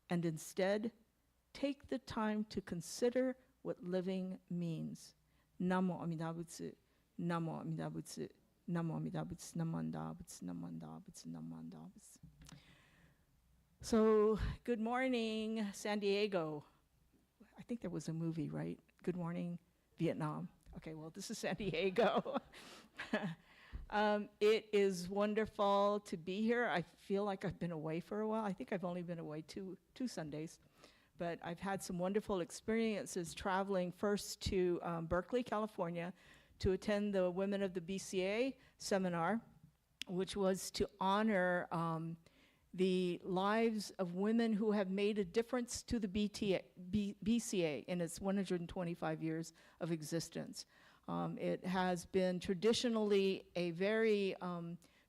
and instead take the time to consider what living means. Namo Amida Butsu, Namo Amida Butsu, Namo Amida Butsu, Namanda Butsu, Namanda Butsu, Namanda Butsu. So, good morning, San Diego. I think there was a movie, right? Good morning, Vietnam. Okay, well, this is San Diego. It is wonderful to be here. I feel like I've been away for a while. I think I've only been away two Sundays, but I've had some wonderful experiences traveling first to Berkeley, California, to attend the Women of the BCA seminar, which was to honor the lives of women who have made a difference to the BCA in its 125 years of existence. It has been traditionally a very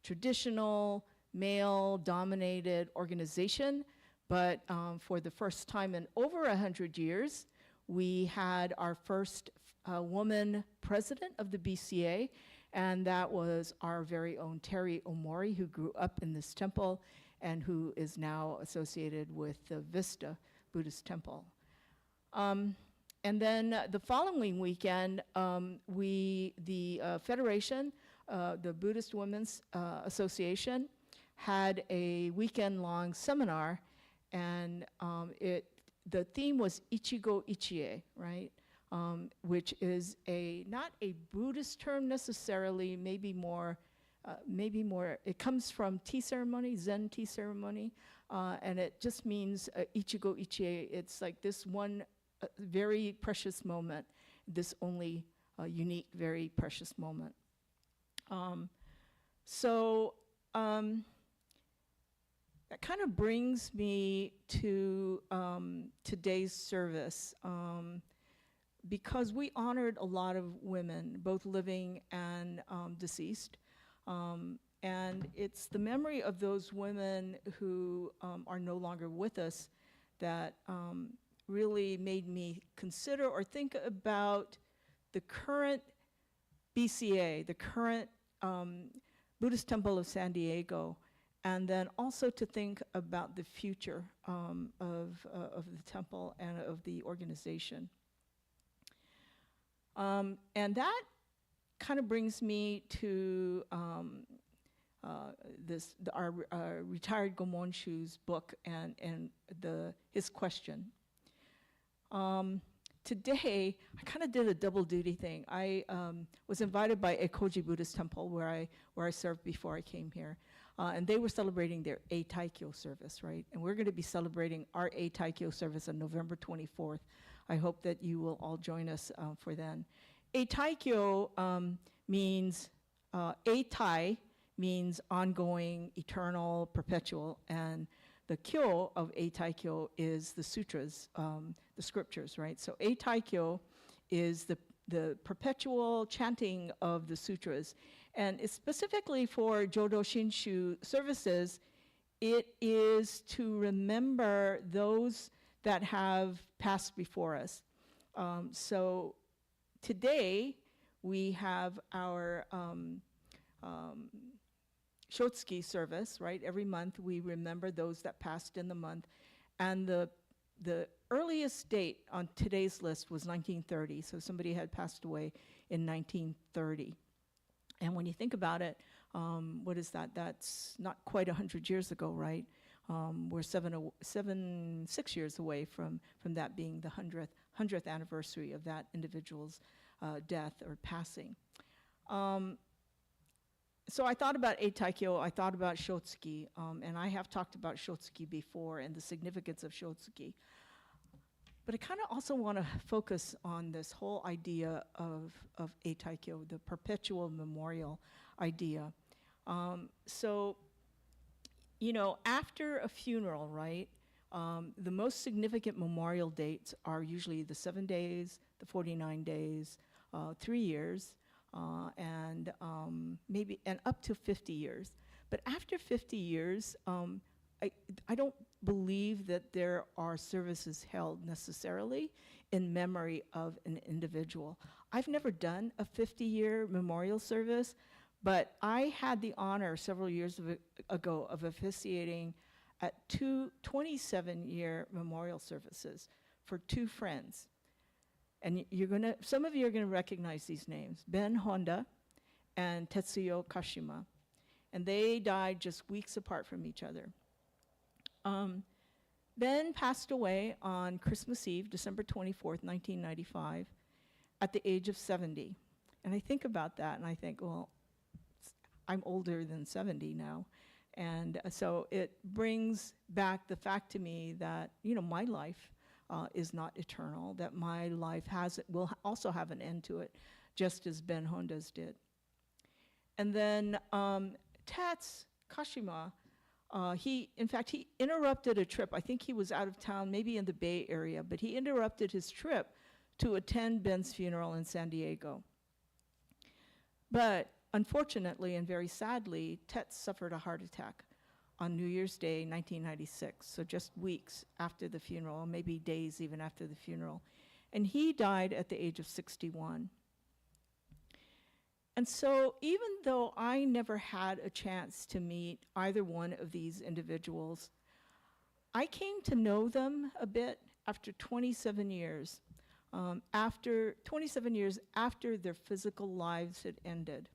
traditional, male-dominated organization, but for the first time in over 100 years, we had our first woman president of the BCA, and that was our very own Terry Omori, who grew up in this temple and who is now associated with the Vista Buddhist Temple. And then the following weekend, the Federation, the Buddhist Women's Association, had a weekend-long seminar, and the theme was Ichigo Ichie, right? Which is not a Buddhist term necessarily, maybe more, it comes from tea ceremony, Zen tea ceremony, and it just means Ichigo Ichie. It's like this one very precious moment, this only unique, very precious moment. That kind of brings me to today's service, because we honored a lot of women, both living and deceased. And it's the memory of those women who are no longer with us that really made me consider or think about the current BCA, the current Buddhist Temple of San Diego, and then also to think about the future of the temple and of the organization. And that kind of brings me to our retired Gomonshu's book and his question. Today, I kind of did a double duty thing. I was invited by Ekoji Buddhist Temple, where I served before I came here, and they were celebrating their Eitaikyo service, right? And we're going to be celebrating our Eitaikyo service on November 24th. I hope that you will all join us for then. Eitaikyo means, Eitai means ongoing, eternal, perpetual, and the kyo of Eitaikyo is the sutras, the scriptures, right? So Eitaikyo is the perpetual chanting of the sutras. And it's specifically for Jodo Shinshu services, it is to remember those that have passed before us. So today, we have our Shotsuki service, right? Every month we remember those that passed in the month. And the earliest date on today's list was 1930, so somebody had passed away in 1930. And when you think about it, what is that? That's not quite 100 years ago, right? We're 6 years away from that being the 100th anniversary of that individual's death or passing. So I thought about Eitaikyo, I thought about Shotsuki, and I have talked about Shotsuki before and the significance of Shotsuki. But I kind of also want to focus on this whole idea of Eitaikyo, the perpetual memorial idea. So, you know, after a funeral, right, the most significant memorial dates are usually the 7 days, the 49 days, 3 years, and maybe up to 50 years. But after 50 years, I don't believe that there are services held necessarily in memory of an individual. I've never done a 50-year memorial service, but I had the honor several years ago of officiating at 2 27-year memorial services for 2 friends. And some of you are gonna recognize these names, Ben Honda and Tetsuyo Kashima. And they died just weeks apart from each other. Ben passed away on Christmas Eve, December 24th, 1995, at the age of 70. And I think about that and I think, well, I'm older than 70 now. And so it brings back the fact to me that, you know, my life is not eternal, that my life will also have an end to it, just as Ben Honda's did. And then Tats Kashima, he interrupted a trip. I think he was out of town, maybe in the Bay Area, but he interrupted his trip to attend Ben's funeral in San Diego. But unfortunately and very sadly, Tats suffered a heart attack on New Year's Day, 1996, so just weeks after the funeral, maybe days even after the funeral. And he died at the age of 61. And so even though I never had a chance to meet either one of these individuals, I came to know them a bit after 27 years, after their physical lives had ended.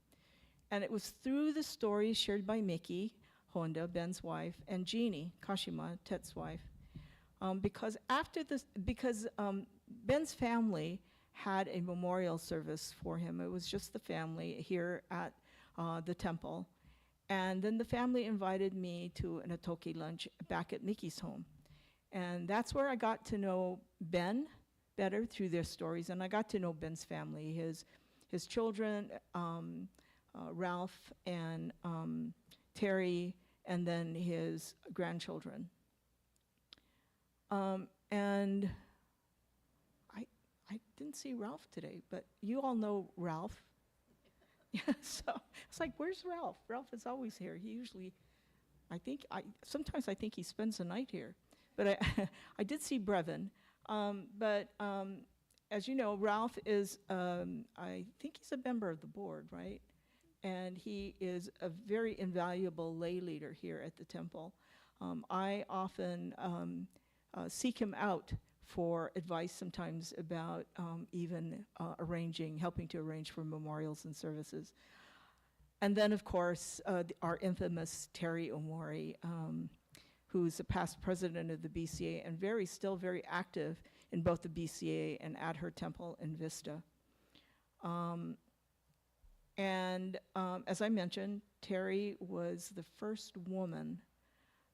And it was through the stories shared by Miki Honda, Ben's wife, and Jeannie Kashima, Tet's wife, because Ben's family had a memorial service for him. It was just the family here at the temple. And then the family invited me to an atoki lunch back at Miki's home. And that's where I got to know Ben better through their stories, and I got to know Ben's family, his children, Ralph and Terry, and then his grandchildren. And I didn't see Ralph today, but you all know Ralph. Yeah, so it's like, where's Ralph? Ralph is always here. He usually, sometimes I think he spends the night here. But I did see Brevin. But as you know, Ralph is, I think he's a member of the board, right? And he is a very invaluable lay leader here at the temple. I often seek him out for advice sometimes about even helping to arrange for memorials and services. And then, of course, our infamous Terry Imori, who's a past president of the BCA and still very active in both the BCA and at her temple in Vista. As I mentioned, Terry was the first woman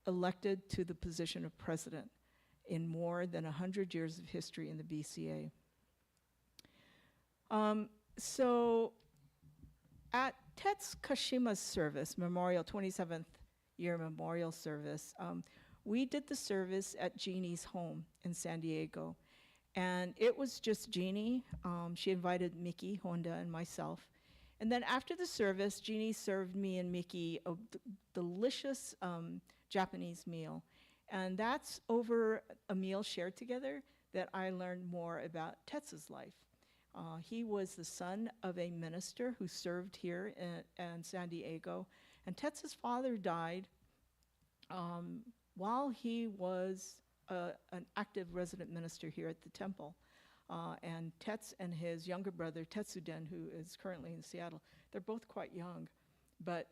elected to the position of president in more than 100 years of history in the BCA. So at Tats Kashima's service, 27th year memorial service, we did the service at Jeannie's home in San Diego. And it was just Jeannie. She invited Miki Honda and myself. And then after the service, Jeannie served me and Miki a delicious Japanese meal. And that's over a meal shared together that I learned more about Tets's life. He was the son of a minister who served here in San Diego. And Tets's father died while he was an active resident minister here at the temple. And Tets and his younger brother, Tetsuden, who is currently in Seattle, they're both quite young. But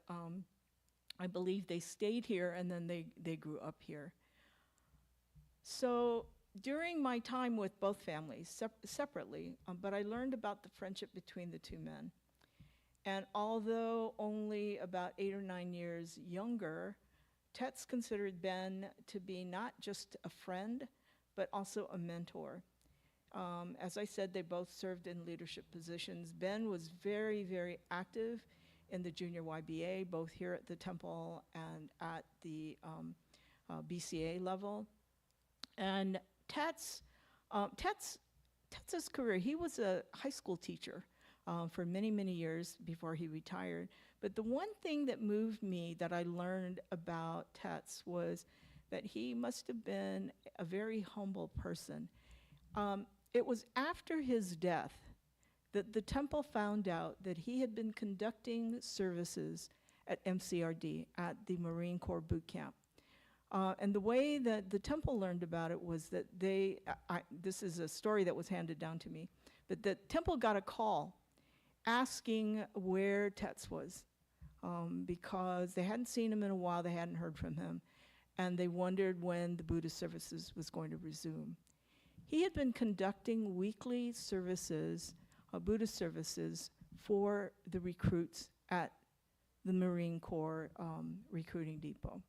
I believe they stayed here and then they grew up here. So during my time with both families, separately, but I learned about the friendship between the two men. And although only about 8 or 9 years younger, Tets considered Ben to be not just a friend, but also a mentor. As I said, they both served in leadership positions. Ben was very, very active in the junior YBA, both here at the temple and at the BCA level. And Tets's career, he was a high school teacher for many, many years before he retired. But the one thing that moved me that I learned about Tets was that he must have been a very humble person. It was after his death that the temple found out that he had been conducting services at MCRD, at the Marine Corps boot camp. And the way that the temple learned about it was that this is a story that was handed down to me, but the temple got a call asking where Tets was, because they hadn't seen him in a while, they hadn't heard from him, and they wondered when the Buddhist services was going to resume. He had been conducting weekly services, Buddhist services, for the recruits at the Marine Corps recruiting depot.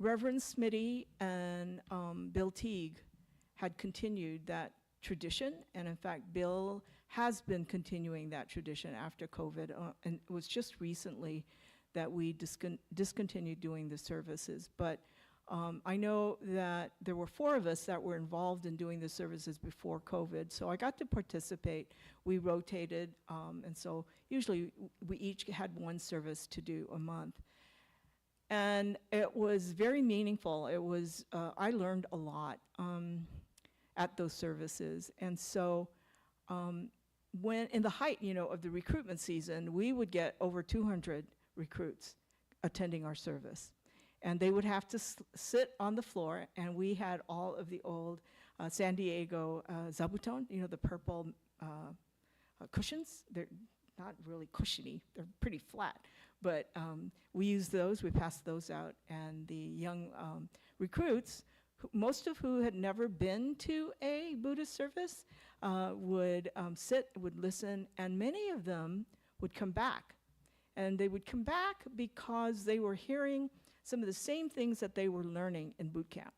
Reverend Smitty and Bill Teague had continued that tradition. And in fact, Bill has been continuing that tradition after COVID. And it was just recently that we discontinued doing the services. But I know that there were 4 of us that were involved in doing the services before COVID, so I got to participate. We rotated, and so usually we each had one service to do a month. And it was very meaningful. It was, I learned a lot at those services. And so when in the height, of the recruitment season, we would get over 200 recruits attending our service. And they would have to sit on the floor, and we had all of the old San Diego zabuton, the purple cushions. They're not really cushiony, they're pretty flat. But we used those, we passed those out, and the young recruits, most of who had never been to a Buddhist service, would sit, would listen, and many of them would come back. And they would come back because they were hearing some of the same things that they were learning in boot camp.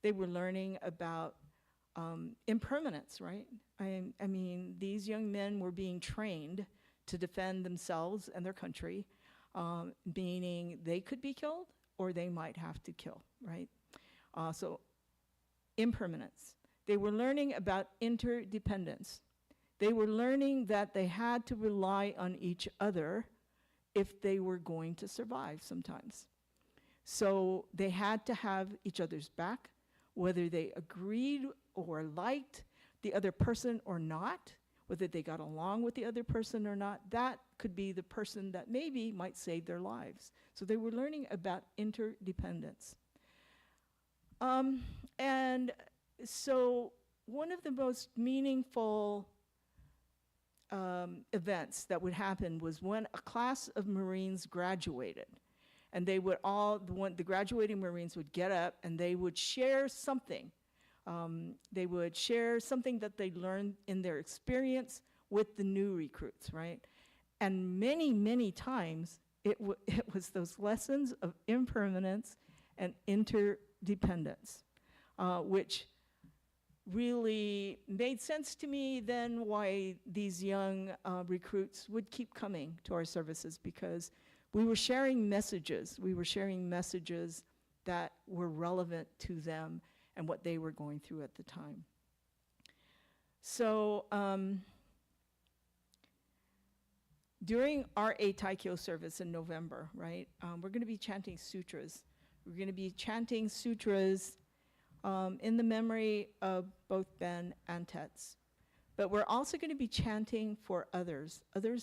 They were learning about impermanence, right? I mean, these young men were being trained to defend themselves and their country, meaning they could be killed or they might have to kill, right? So impermanence. They were learning about interdependence. They were learning that they had to rely on each other if they were going to survive sometimes. So they had to have each other's back, whether they agreed or liked the other person or not, whether they got along with the other person or not. That could be the person that maybe might save their lives. So they were learning about interdependence. And so one of the most meaningful events that would happen was when a class of Marines graduated. And they would all, the graduating Marines would get up and they would share something. They would share something that they learned in their experience with the new recruits, right? And many, many times, it was those lessons of impermanence and interdependence, which really made sense to me then why these young recruits would keep coming to our services, because we were sharing messages. We were sharing messages that were relevant to them and what they were going through at the time. So during our Eitaikyo service in November, right, we're going to be chanting sutras. We're going to be chanting sutras in the memory of both Ben and Tets. But we're also going to be chanting for others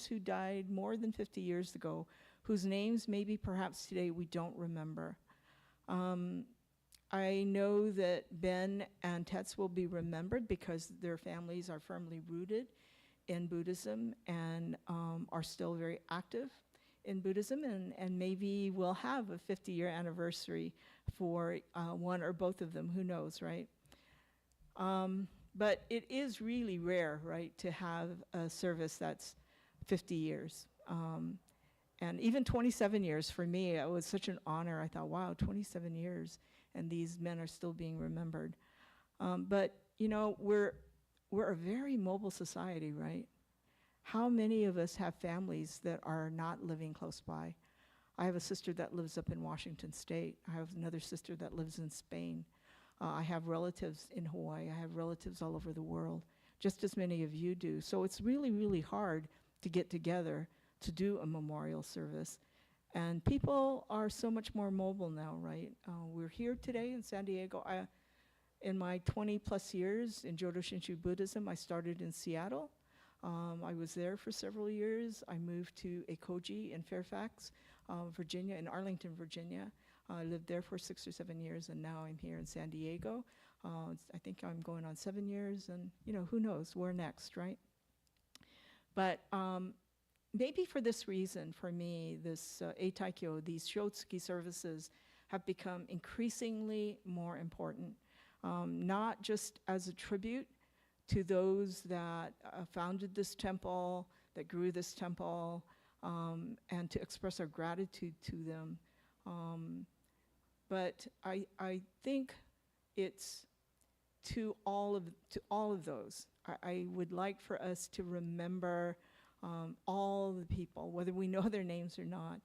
who died more than 50 years ago, whose names maybe perhaps today we don't remember. I know that Ben and Tets will be remembered because their families are firmly rooted in Buddhism and are still very active in Buddhism, and maybe we'll have a 50-year anniversary for one or both of them, who knows, right? But it is really rare, right, to have a service that's 50 years. And even 27 years for me, it was such an honor. I thought, wow, 27 years, and these men are still being remembered. But, we're a very mobile society, right? How many of us have families that are not living close by? I have a sister that lives up in Washington State. I have another sister that lives in Spain. I have relatives in Hawaii. I have relatives all over the world, just as many of you do. So it's really, really hard to get together to do a memorial service. And people are so much more mobile now, right? We're here today in San Diego. In my 20 plus years in Jodo Shinshu Buddhism, I started in Seattle. I was there for several years. I moved to Ekoji in Fairfax, Virginia, in Arlington, Virginia. I lived there for 6 or 7 years, and now I'm here in San Diego. I think I'm going on 7 years, and who knows, where next, right? But maybe for this reason, for me, this Eitaikyo, these Shotsuki services have become increasingly more important, not just as a tribute to those that founded this temple, that grew this temple, and to express our gratitude to them. But I think it's to all of those. I would like for us to remember all the people, whether we know their names or not,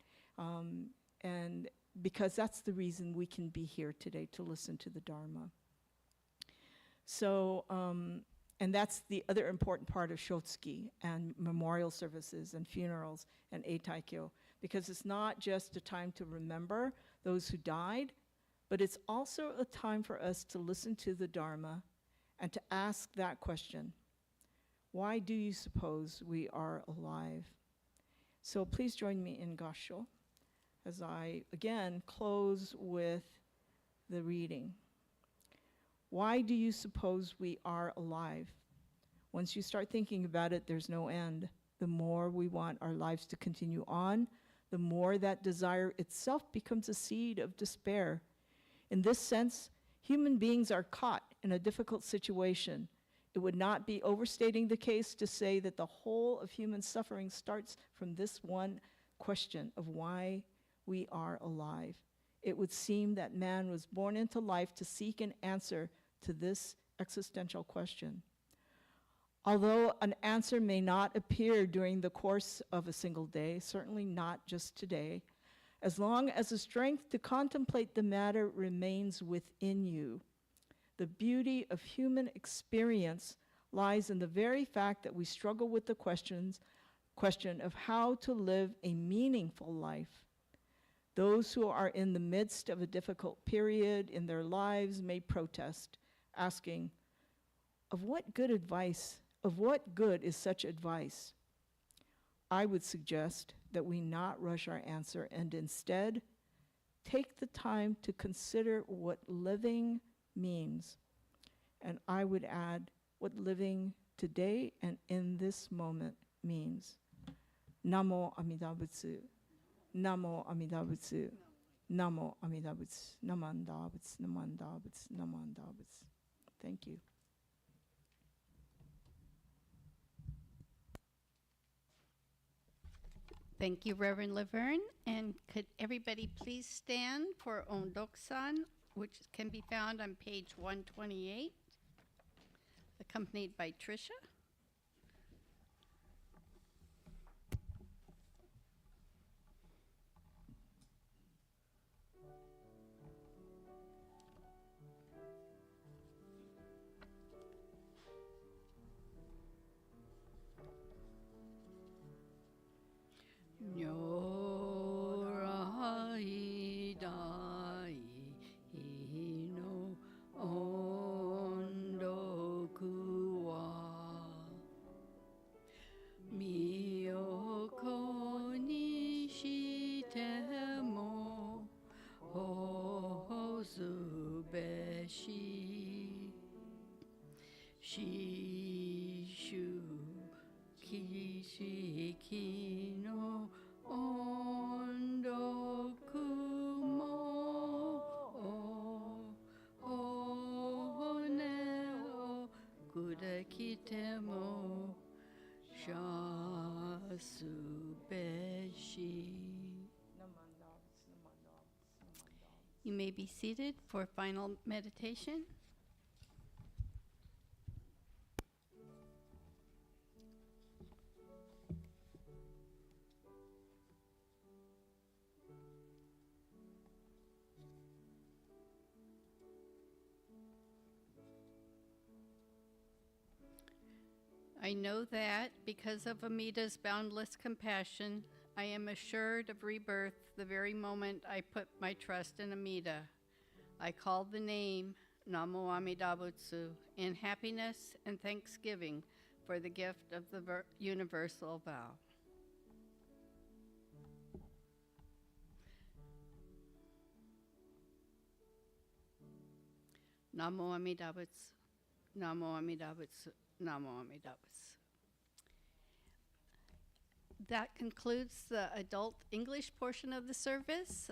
and because that's the reason we can be here today, to listen to the Dharma. So, and that's the other important part of Shotsuki and memorial services and funerals and Eitaikyo, because it's not just a time to remember those who died, but it's also a time for us to listen to the Dharma and to ask that question: why do you suppose we are alive? So please join me in Gassho as I again close with the reading. Why do you suppose we are alive? Once you start thinking about it, there's no end. The more we want our lives to continue on, the more that desire itself becomes a seed of despair. In this sense, human beings are caught in a difficult situation. It would not be overstating the case to say that the whole of human suffering starts from this one question of why we are alive. It would seem that man was born into life to seek an answer to this existential question. Although an answer may not appear during the course of a single day, certainly not just today, as long as the strength to contemplate the matter remains within you. The beauty of human experience lies in the very fact that we struggle with the question of how to live a meaningful life. Those who are in the midst of a difficult period in their lives may protest, asking, of what good is such advice? I would suggest that we not rush our answer and instead take the time to consider what living means. And I would add what living today and in this moment means. Namo Amida Butsu. Namo Amida Butsu. Namo Amida Butsu. Namanda Butsu. Namanda Butsu. Namanda Butsu. Thank you. Thank you, Reverend Laverne. And could everybody please stand for Ondokusan, which can be found on page 128, accompanied by Trishia. Nyorai dai no ondoku wa miyoko ni shite mo hozu beshi shishu kishiki no ondoku mo ohone o kudakite mo shasu beshi. You may be seated for final meditation. I know that because of Amida's boundless compassion, I am assured of rebirth the very moment I put my trust in Amida. I call the name Namo Amida Butsu in happiness and thanksgiving for the gift of the universal vow. Namo Amida Butsu, Namo Amida Butsu, Namo Amida Butsu. That concludes the adult English portion of the service.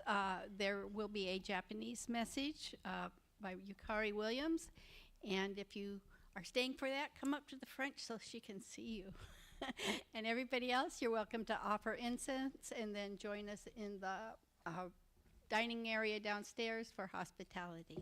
There will be a Japanese message by Yukari Williams. And if you are staying for that, come up to the front so she can see you. And everybody else, you're welcome to offer incense and then join us in the dining area downstairs for hospitality.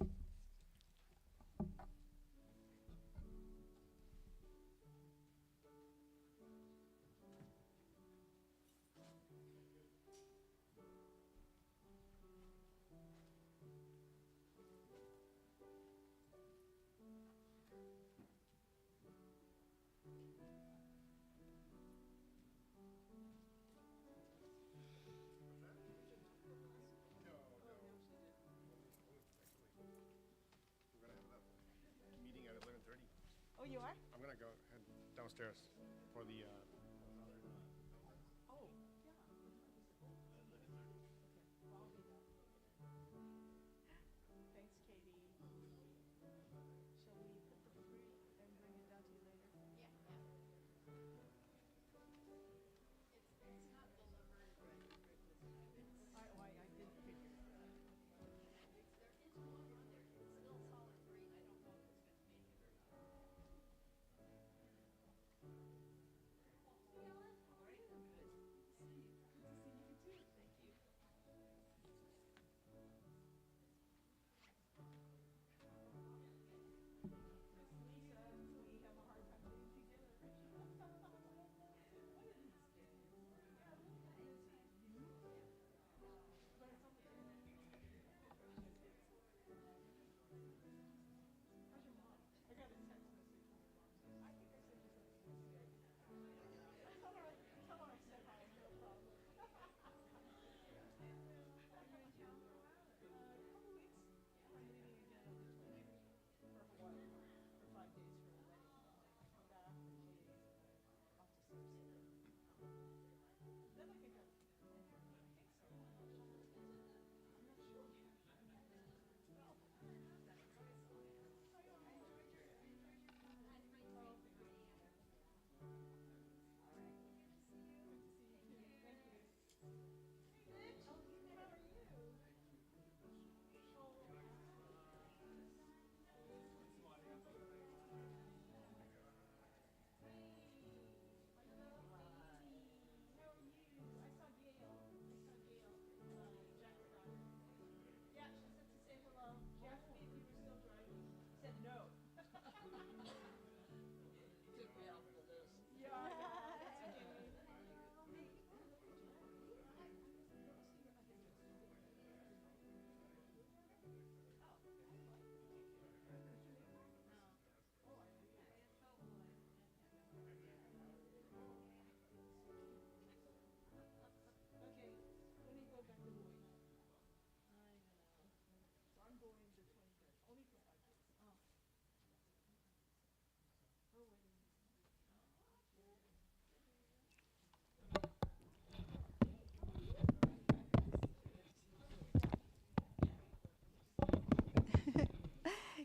you are? I'm gonna go head downstairs for the. Oh, yeah. Thanks, Katie. Shall we put the fruit and bring it down to you later? Yeah. It's not the Laverne bread fruit this time. I did figure. There is one on there. It's still solid green. I don't know if it's been made or not.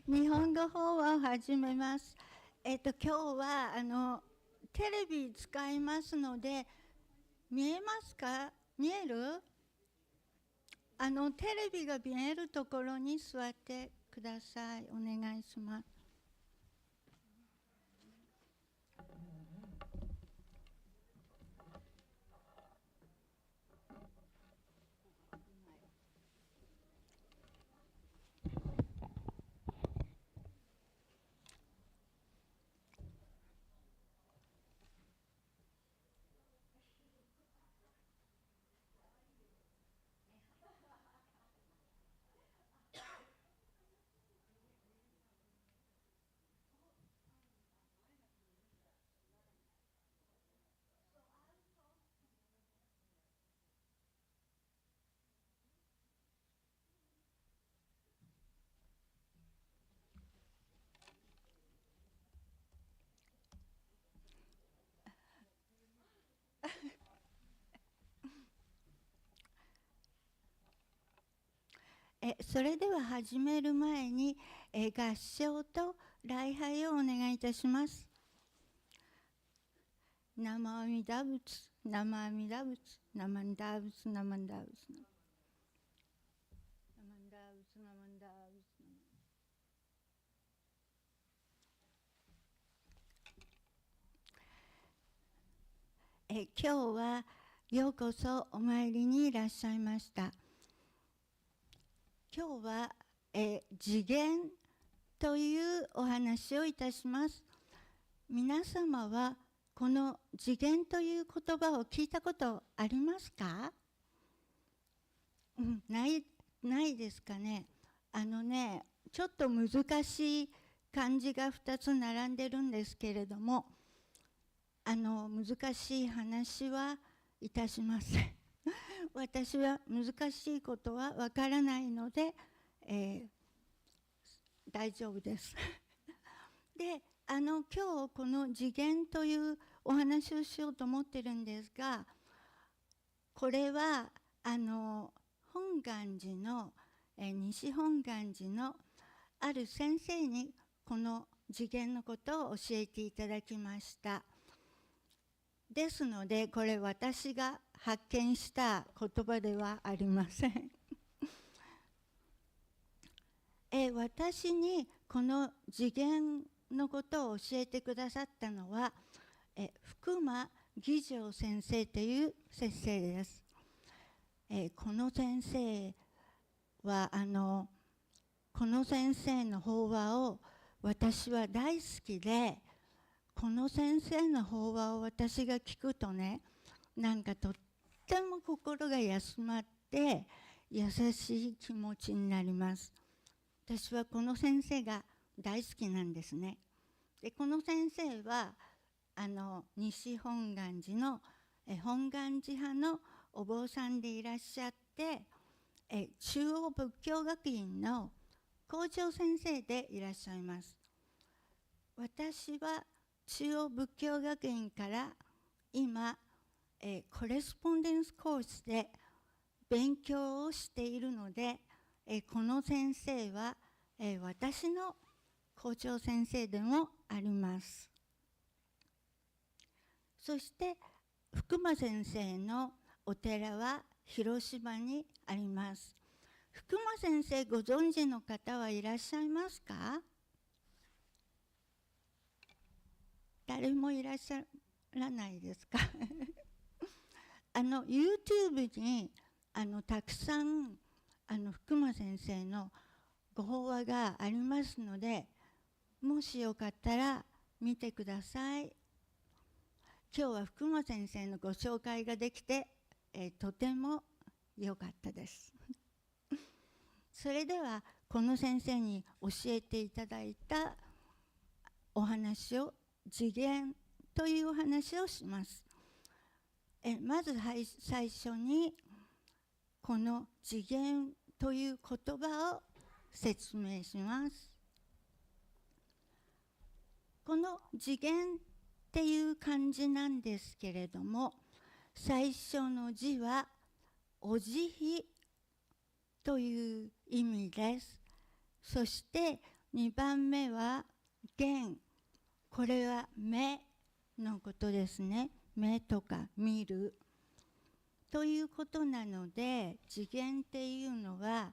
Nihongo Howa を始めます。今日はテレビ使いますので、見えますか？見える？テレビが見えるところに座ってください。お願いします。それでは始める前に、合唱と礼拝をお願いいたします。ナマアミダ仏、ナマアミダ仏、ナマンダ仏、ナマンダ仏、ナマンダ仏、ナマンダ仏。今日はようこそお参りにいらっしゃいました。今日は、次元というお話をいたします。皆様はこの次元という言葉を聞いたことありますか？ないですかね。ちょっと難しい漢字が2つ並んでるんですけれども、難しい話はいたしません。私は難しいことはわからないので、大丈夫です。で、今日この次元というお話をしようと思ってるんですが、これは本願寺の、西本願寺のある先生にこの次元のことを教えていただきました。ですので、これ私が発見した言葉ではありません。私にこの次元のことを教えてくださったのは、福間義丈先生という先生です。この先生はこの先生の法話を私は大好きで、この先生の法話を私が聞くとね、なんかとっても心が休まって優しい気持ちになります。私はこの先生が大好きなんですね。で、この先生は西本願寺の本願寺派のお坊さんでいらっしゃって、中央仏教学院の校長先生でいらっしゃいます。私は中央仏教学院から今、コレスポンデンスコースで勉強をしているので、この先生は、私の校長先生でもあります。そして福間先生のお寺は広島にあります。福間先生ご存知の方はいらっしゃいますか？誰もいらっしゃらないですか？YouTube にたくさん福間先生のご法話がありますので、もしよかったら見てください。今日は福間先生のご紹介ができて、とても良かったです。それではこの先生に教えていただいたお話を、次元というお話をします。まず最初にこの次元という言葉を説明します。この次元っていう漢字なんですけれども、最初の字はお慈悲という意味です。そして2番目は眼、これは目のことですね。目とか見るということなので、次元っていうのは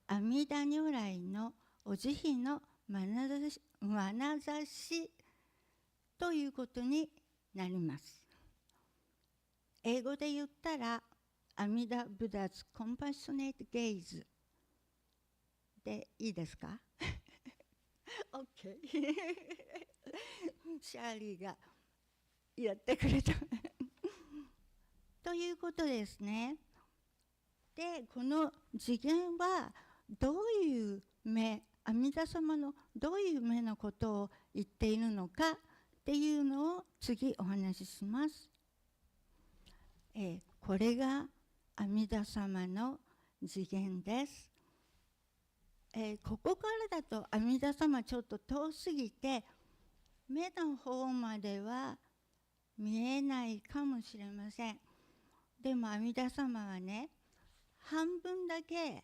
阿弥陀如来のお慈悲の眼差しということになります。英語で言ったら阿弥陀ブダズコンパッショネートゲイズでいいですか？ OK シャーリーがやってくれたということですね。で、この次元はどういう目、阿弥陀様のどういう目のことを言っているのかっていうのを次お話しします。これが阿弥陀様の次元です。ここからだと阿弥陀様ちょっと遠すぎて目の方までは見えないかもしれません。でも阿弥陀様はね、半分だけ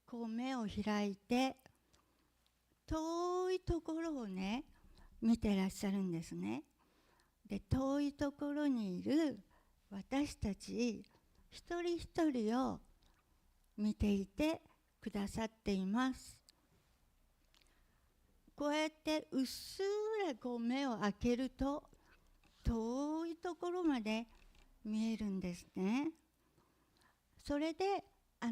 こう目を開いて遠いところをね見てらっしゃるんですね。で、遠いところにいる私たち一人一人を見ていてくださっています。こうやってうっすらこう目を開けると遠いところまで見えるんですね。それで阿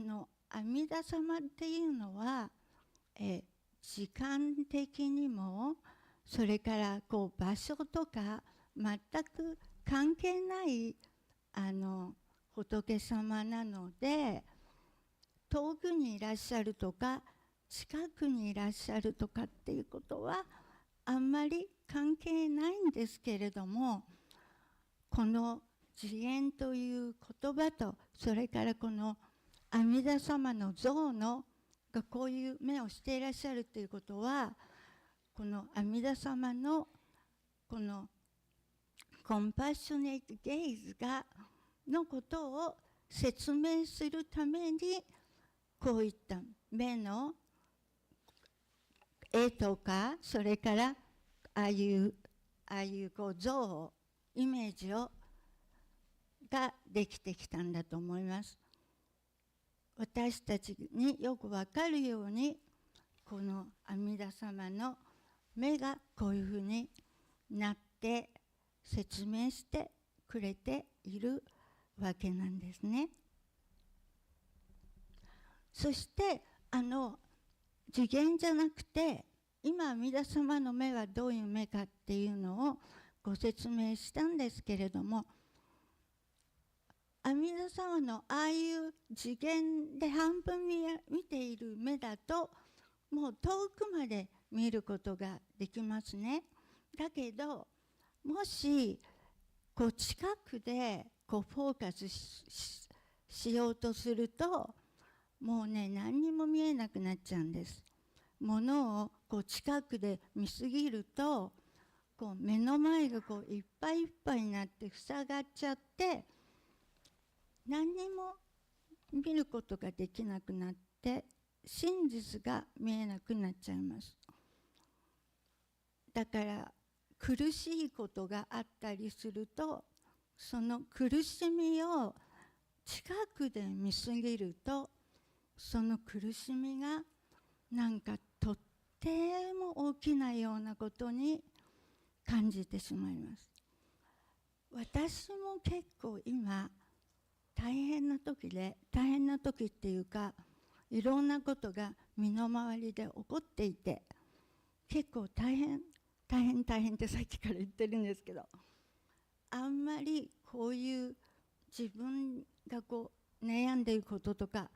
弥陀様っていうのは、時間的にもそれからこう場所とか全く関係ない仏様なので、遠くにいらっしゃるとか近くにいらっしゃるとかっていうことはあんまり関係ないんですけれども、この次元という言葉と、それからこの阿弥陀様の像のがこういう目をしていらっしゃるということは、この阿弥陀様のこのコンパッショネートゲイズのことを説明するために、こういった目の絵とか、それからああいうこう像を、イメージをができてきたんだと思います。私たちによくわかるように、この阿弥陀様の目がこういうふうになって説明してくれているわけなんですね。そして次元じゃなくて、今阿弥陀様の目はどういう目かっていうのをご説明したんですけれども、阿弥陀様のああいう次元で半分見ている目だと、もう遠くまで見ることができますね。だけど、もしこう近くでこうフォーカス しようとすると、もうね、何にも見えなくなっちゃうんです。ものをこう近くで見すぎると、こう目の前がこういっぱいいっぱいになって塞がっちゃって、何にも見ることができなくなって、真実が見えなくなっちゃいます。だから苦しいことがあったりすると、その苦しみを近くで見すぎると、その苦しみがなんかとっても大きなようなことに感じてしまいます。私も結構今大変な時っていうか、いろんなことが身の回りで起こっていて、結構大変ってさっきから言ってるんですけど、あんまりこういう自分がこう悩んでいることとか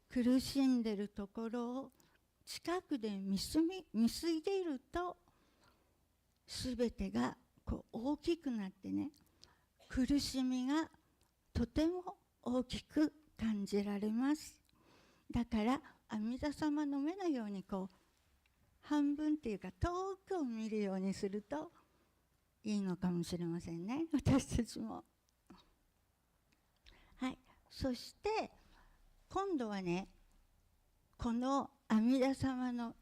苦しんでるところを近くで見すぎると、全てがこう大きくなってね、苦しみがとても大きく感じられます。だから阿弥陀様の目のようにこう半分っていうか遠くを見るようにするといいのかもしれませんね、私たちも。はい、そして今度はね、この阿弥陀様の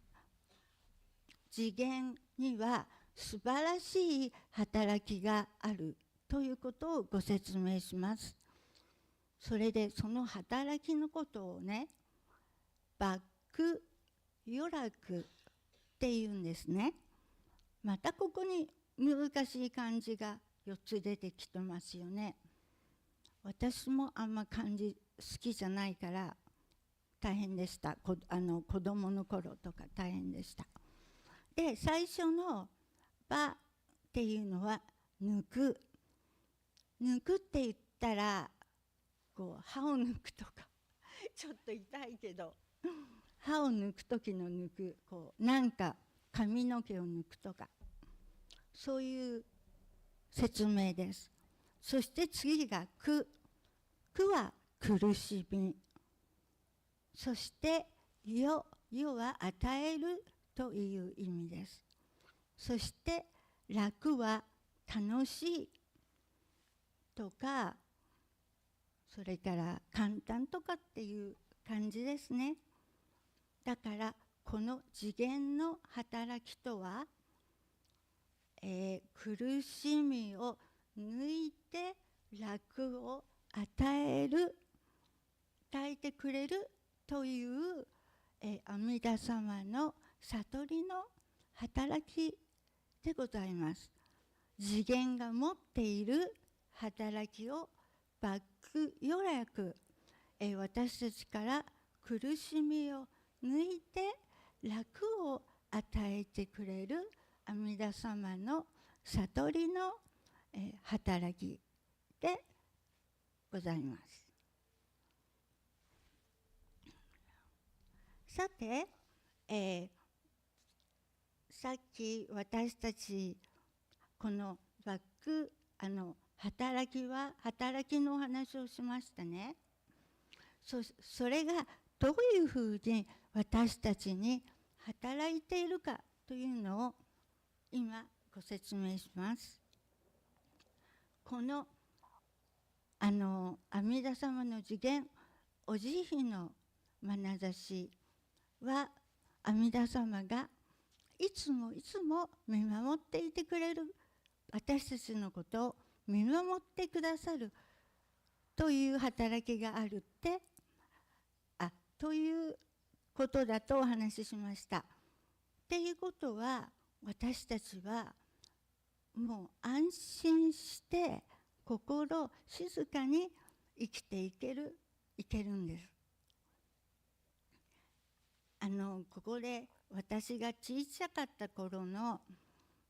次元には素晴らしい働きがあるということをご説明します。それでその働きのことをね、バック余楽っていうんですね。またここに難しい漢字が4つ出てきてますよね。私もあんま漢字好きじゃないから大変でした。子供の頃とか大変でした。で、最初のバっていうのは抜く。抜くって言ったらこう歯を抜くとかちょっと痛いけど、歯を抜く時の抜く、こうなんか髪の毛を抜くとか、そういう説明です。そして次が苦。苦は苦しみ。そして世は与えるという意味です。そして楽は楽しいとか、それから簡単とかっていう感じですね。だからこの次元の働きとは、苦しみを抜いて楽を与えてくれるという、阿弥陀様の悟りの働きでございます。次元が持っている働きをバック余楽、私たちから苦しみを抜いて楽を与えてくれる阿弥陀様の悟りの、働きでございます。さて、さっき私たちこのバック働きのお話をしましたね。それがどういうふうに私たちに働いているかというのを今ご説明します。この阿弥陀様の次元お慈悲の眼差しは、阿弥陀様がいつもいつも見守っていてくれる、私たちのことを見守ってくださるという働きがあるってということだとお話ししました。っていうことは、私たちはもう安心して心静かに生きていけるんです。ここで私が小さかった頃の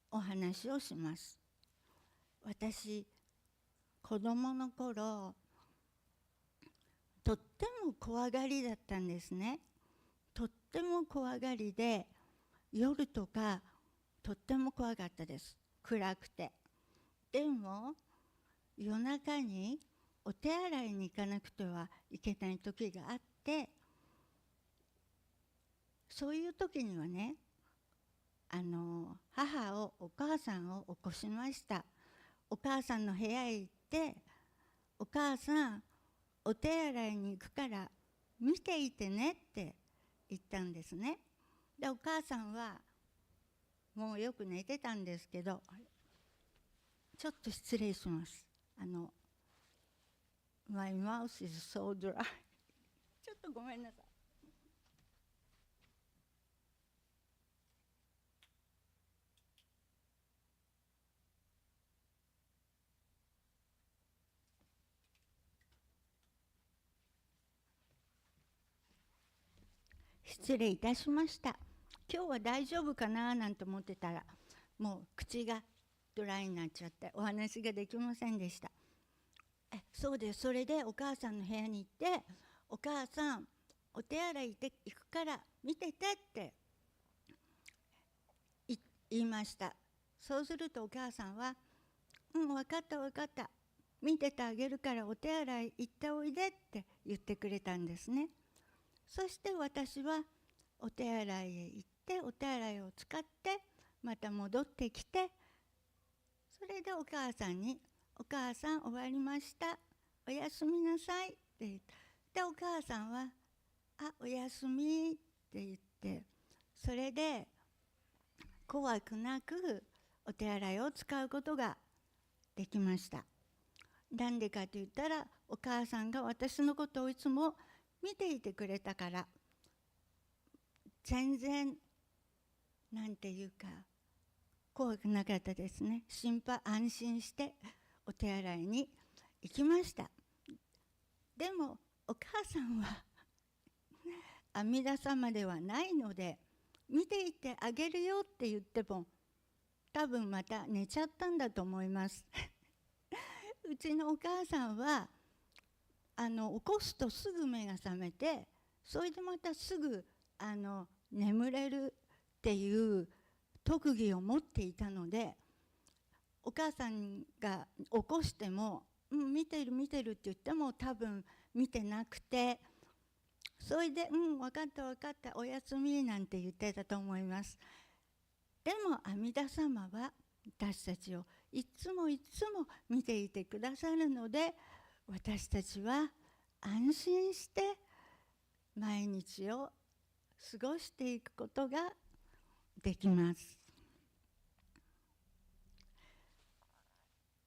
お話をします。私、子供の頃、とっても怖がりだったんですね。とっても怖がりで、夜とかとっても怖かったです。暗くて。でも夜中にお手洗いに行かなくてはいけない時があって、そういう時にはね、お母さんを起こしました。お母さんの部屋へ行って、お母さん、お手洗いに行くから見ていてねって言ったんですね。で、お母さんはもうよく寝てたんですけど、ちょっと失礼します。My mouth is so dry ちょっとごめんなさい。失礼いたしました。今日は大丈夫かななんて思ってたら、もう口がドライになっちゃってお話ができませんでした。そうです。それでお母さんの部屋に行って、お母さんお手洗い行くから見ててって言いました。そうするとお母さんは、分かった分かった、見ててあげるからお手洗い行っておいでって言ってくれたんですね。そして私はお手洗いへ行って、お手洗いを使ってまた戻ってきて、それでお母さんに、お母さん終わりました、おやすみなさいって言って、でお母さんはおやすみって言って、それで怖くなくお手洗いを使うことができました。なんでかと言ったら、お母さんが私のことをいつも見ていてくれたから、全然なんていうか怖くなかったですね。安心してお手洗いに行きました。でもお母さんは阿弥陀様ではないので、見ていてあげるよって言っても多分また寝ちゃったんだと思いますうちのお母さんは起こすとすぐ目が覚めて、それでまたすぐ眠れるっていう特技を持っていたので、お母さんが起こしても、見てる見てるって言っても多分見てなくて、それで分かった分かった、おやすみなんて言ってたと思います。でも阿弥陀様は私たちをいつもいつも見ていてくださるので、私たちは安心して毎日を過ごしていくことができます。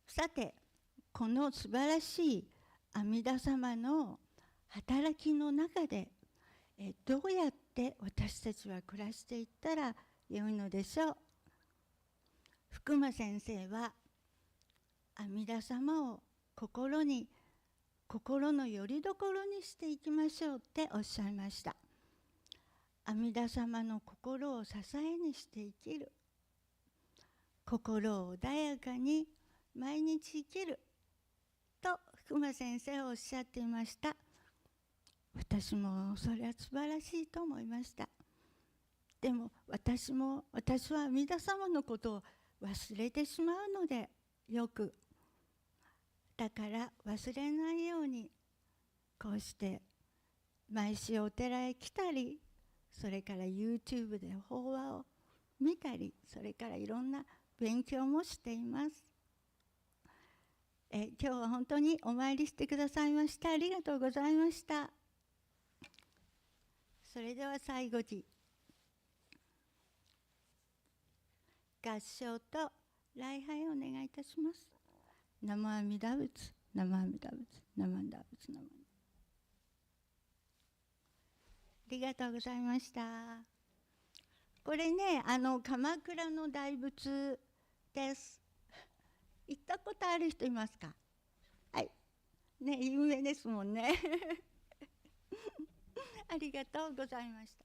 さて、この素晴らしい阿弥陀様の働きの中で、どうやって私たちは暮らしていったらよいのでしょう。福間先生は阿弥陀様を心の拠り所にしていきましょうっておっしゃいました。阿弥陀様の心を支えにして生きる、心を穏やかに毎日生きると福間先生はおっしゃっていました。私もそれは素晴らしいと思いました。でも私は阿弥陀様のことを忘れてしまうので、よくだから忘れないように、こうして毎週お寺へ来たり、それから YouTube で法話を見たり、それからいろんな勉強もしています。今日は本当にお参りしてくださいましてありがとうございました。それでは最後に合唱と礼拝をお願いいたします。南無阿弥陀仏、南無阿弥陀仏、南無阿弥陀仏、南無阿弥陀仏。ありがとうございました。これね、鎌倉の大仏です。行ったことある人いますか？はい。ね、有名ですもんね。ありがとうございました。